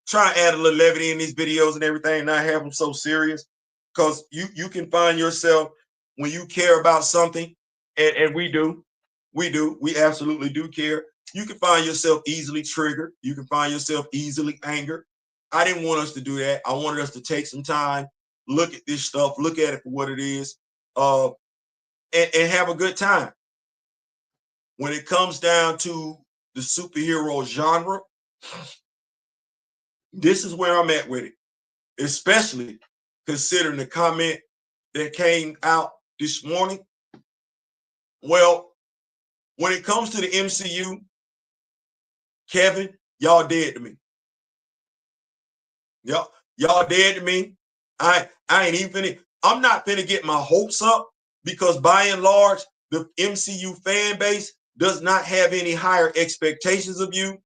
Try and add a little levity in these videos and everything, not have them so serious. Because you can find yourself when you care about something, and we absolutely do care. You can find yourself easily triggered. You can find yourself easily angered. I didn't want us to do that. I wanted us to take some time, look at this stuff, look at it for what it is, and have a good time. When it comes down to the superhero genre, this is where I'm at with it, especially considering the comment that came out this morning. Well, when it comes to the MCU, Kevin, y'all dead to me. Y'all dead to me. I ain't even I'm not finna get my hopes up, because by and large, the MCU fan base does not have any higher expectations of you.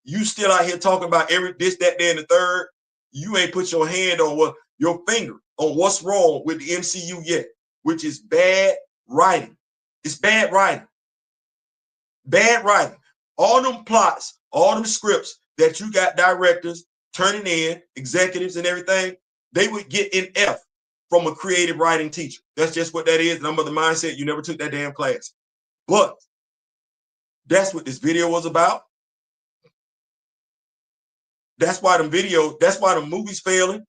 You still out here talking about every this, that, there, and the third. You ain't put your hand on your finger on what's wrong with the MCU yet, which is bad writing. It's bad writing. Bad writing. All them plots, all them scripts that you got directors turning in, executives and everything, they would get an F from a creative writing teacher. That's just what that is. And I'm of the mindset you never took that damn class. But that's what this video was about. That's why the movie's failing.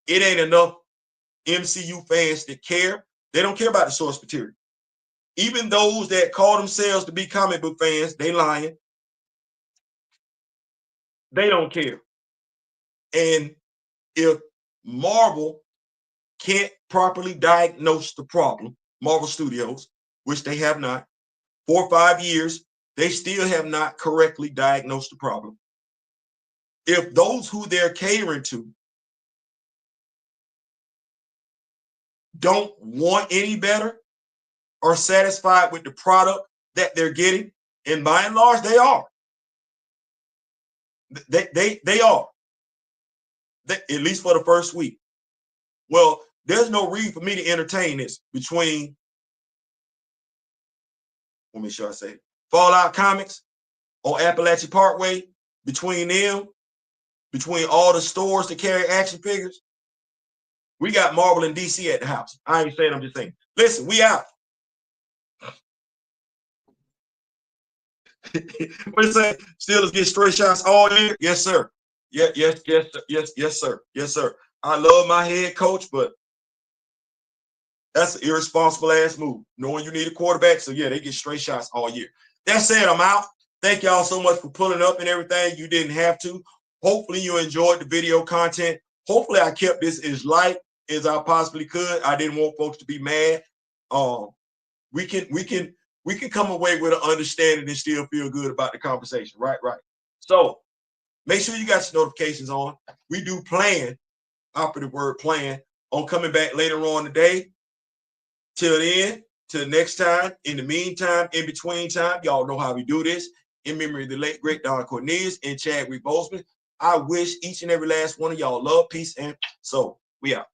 It ain't enough MCU fans that care. They don't care about the source material. Even those that call themselves to be comic book fans, they lying. They don't care. And if Marvel can't properly diagnose the problem, Marvel Studios, which they have not, 4 or 5 years, they still have not correctly diagnosed the problem. If those who they're catering to don't want any better or satisfied with the product that they're getting, and by and large, they are. They are. At least for the first week. Well, there's no reason for me to entertain this between, let me sure I say, Fallout Comics or Appalachian Parkway, between them, between all the stores that carry action figures. We got Marvel and DC at the house. I ain't saying, I'm just saying. Listen, we out. What you say? Steelers get straight shots all year? Yes, sir. Yes, sir. I love my head coach, but that's an irresponsible ass move, knowing you need a quarterback. So yeah, they get straight shots all year. That said, I'm out. Thank y'all so much for pulling up and everything. You didn't have to. Hopefully you enjoyed the video content. Hopefully I kept this as light as I possibly could. I didn't want folks to be mad. We can come away with an understanding and still feel good about the conversation. Right. So make sure you got your notifications on. We do plan, operative word plan, on coming back later on today. Till then, till next time. In the meantime, in between time, y'all know how we do this. In memory of the late, great Don Cornelius and Chadwick Boseman, I wish each and every last one of y'all love, peace, and so we out.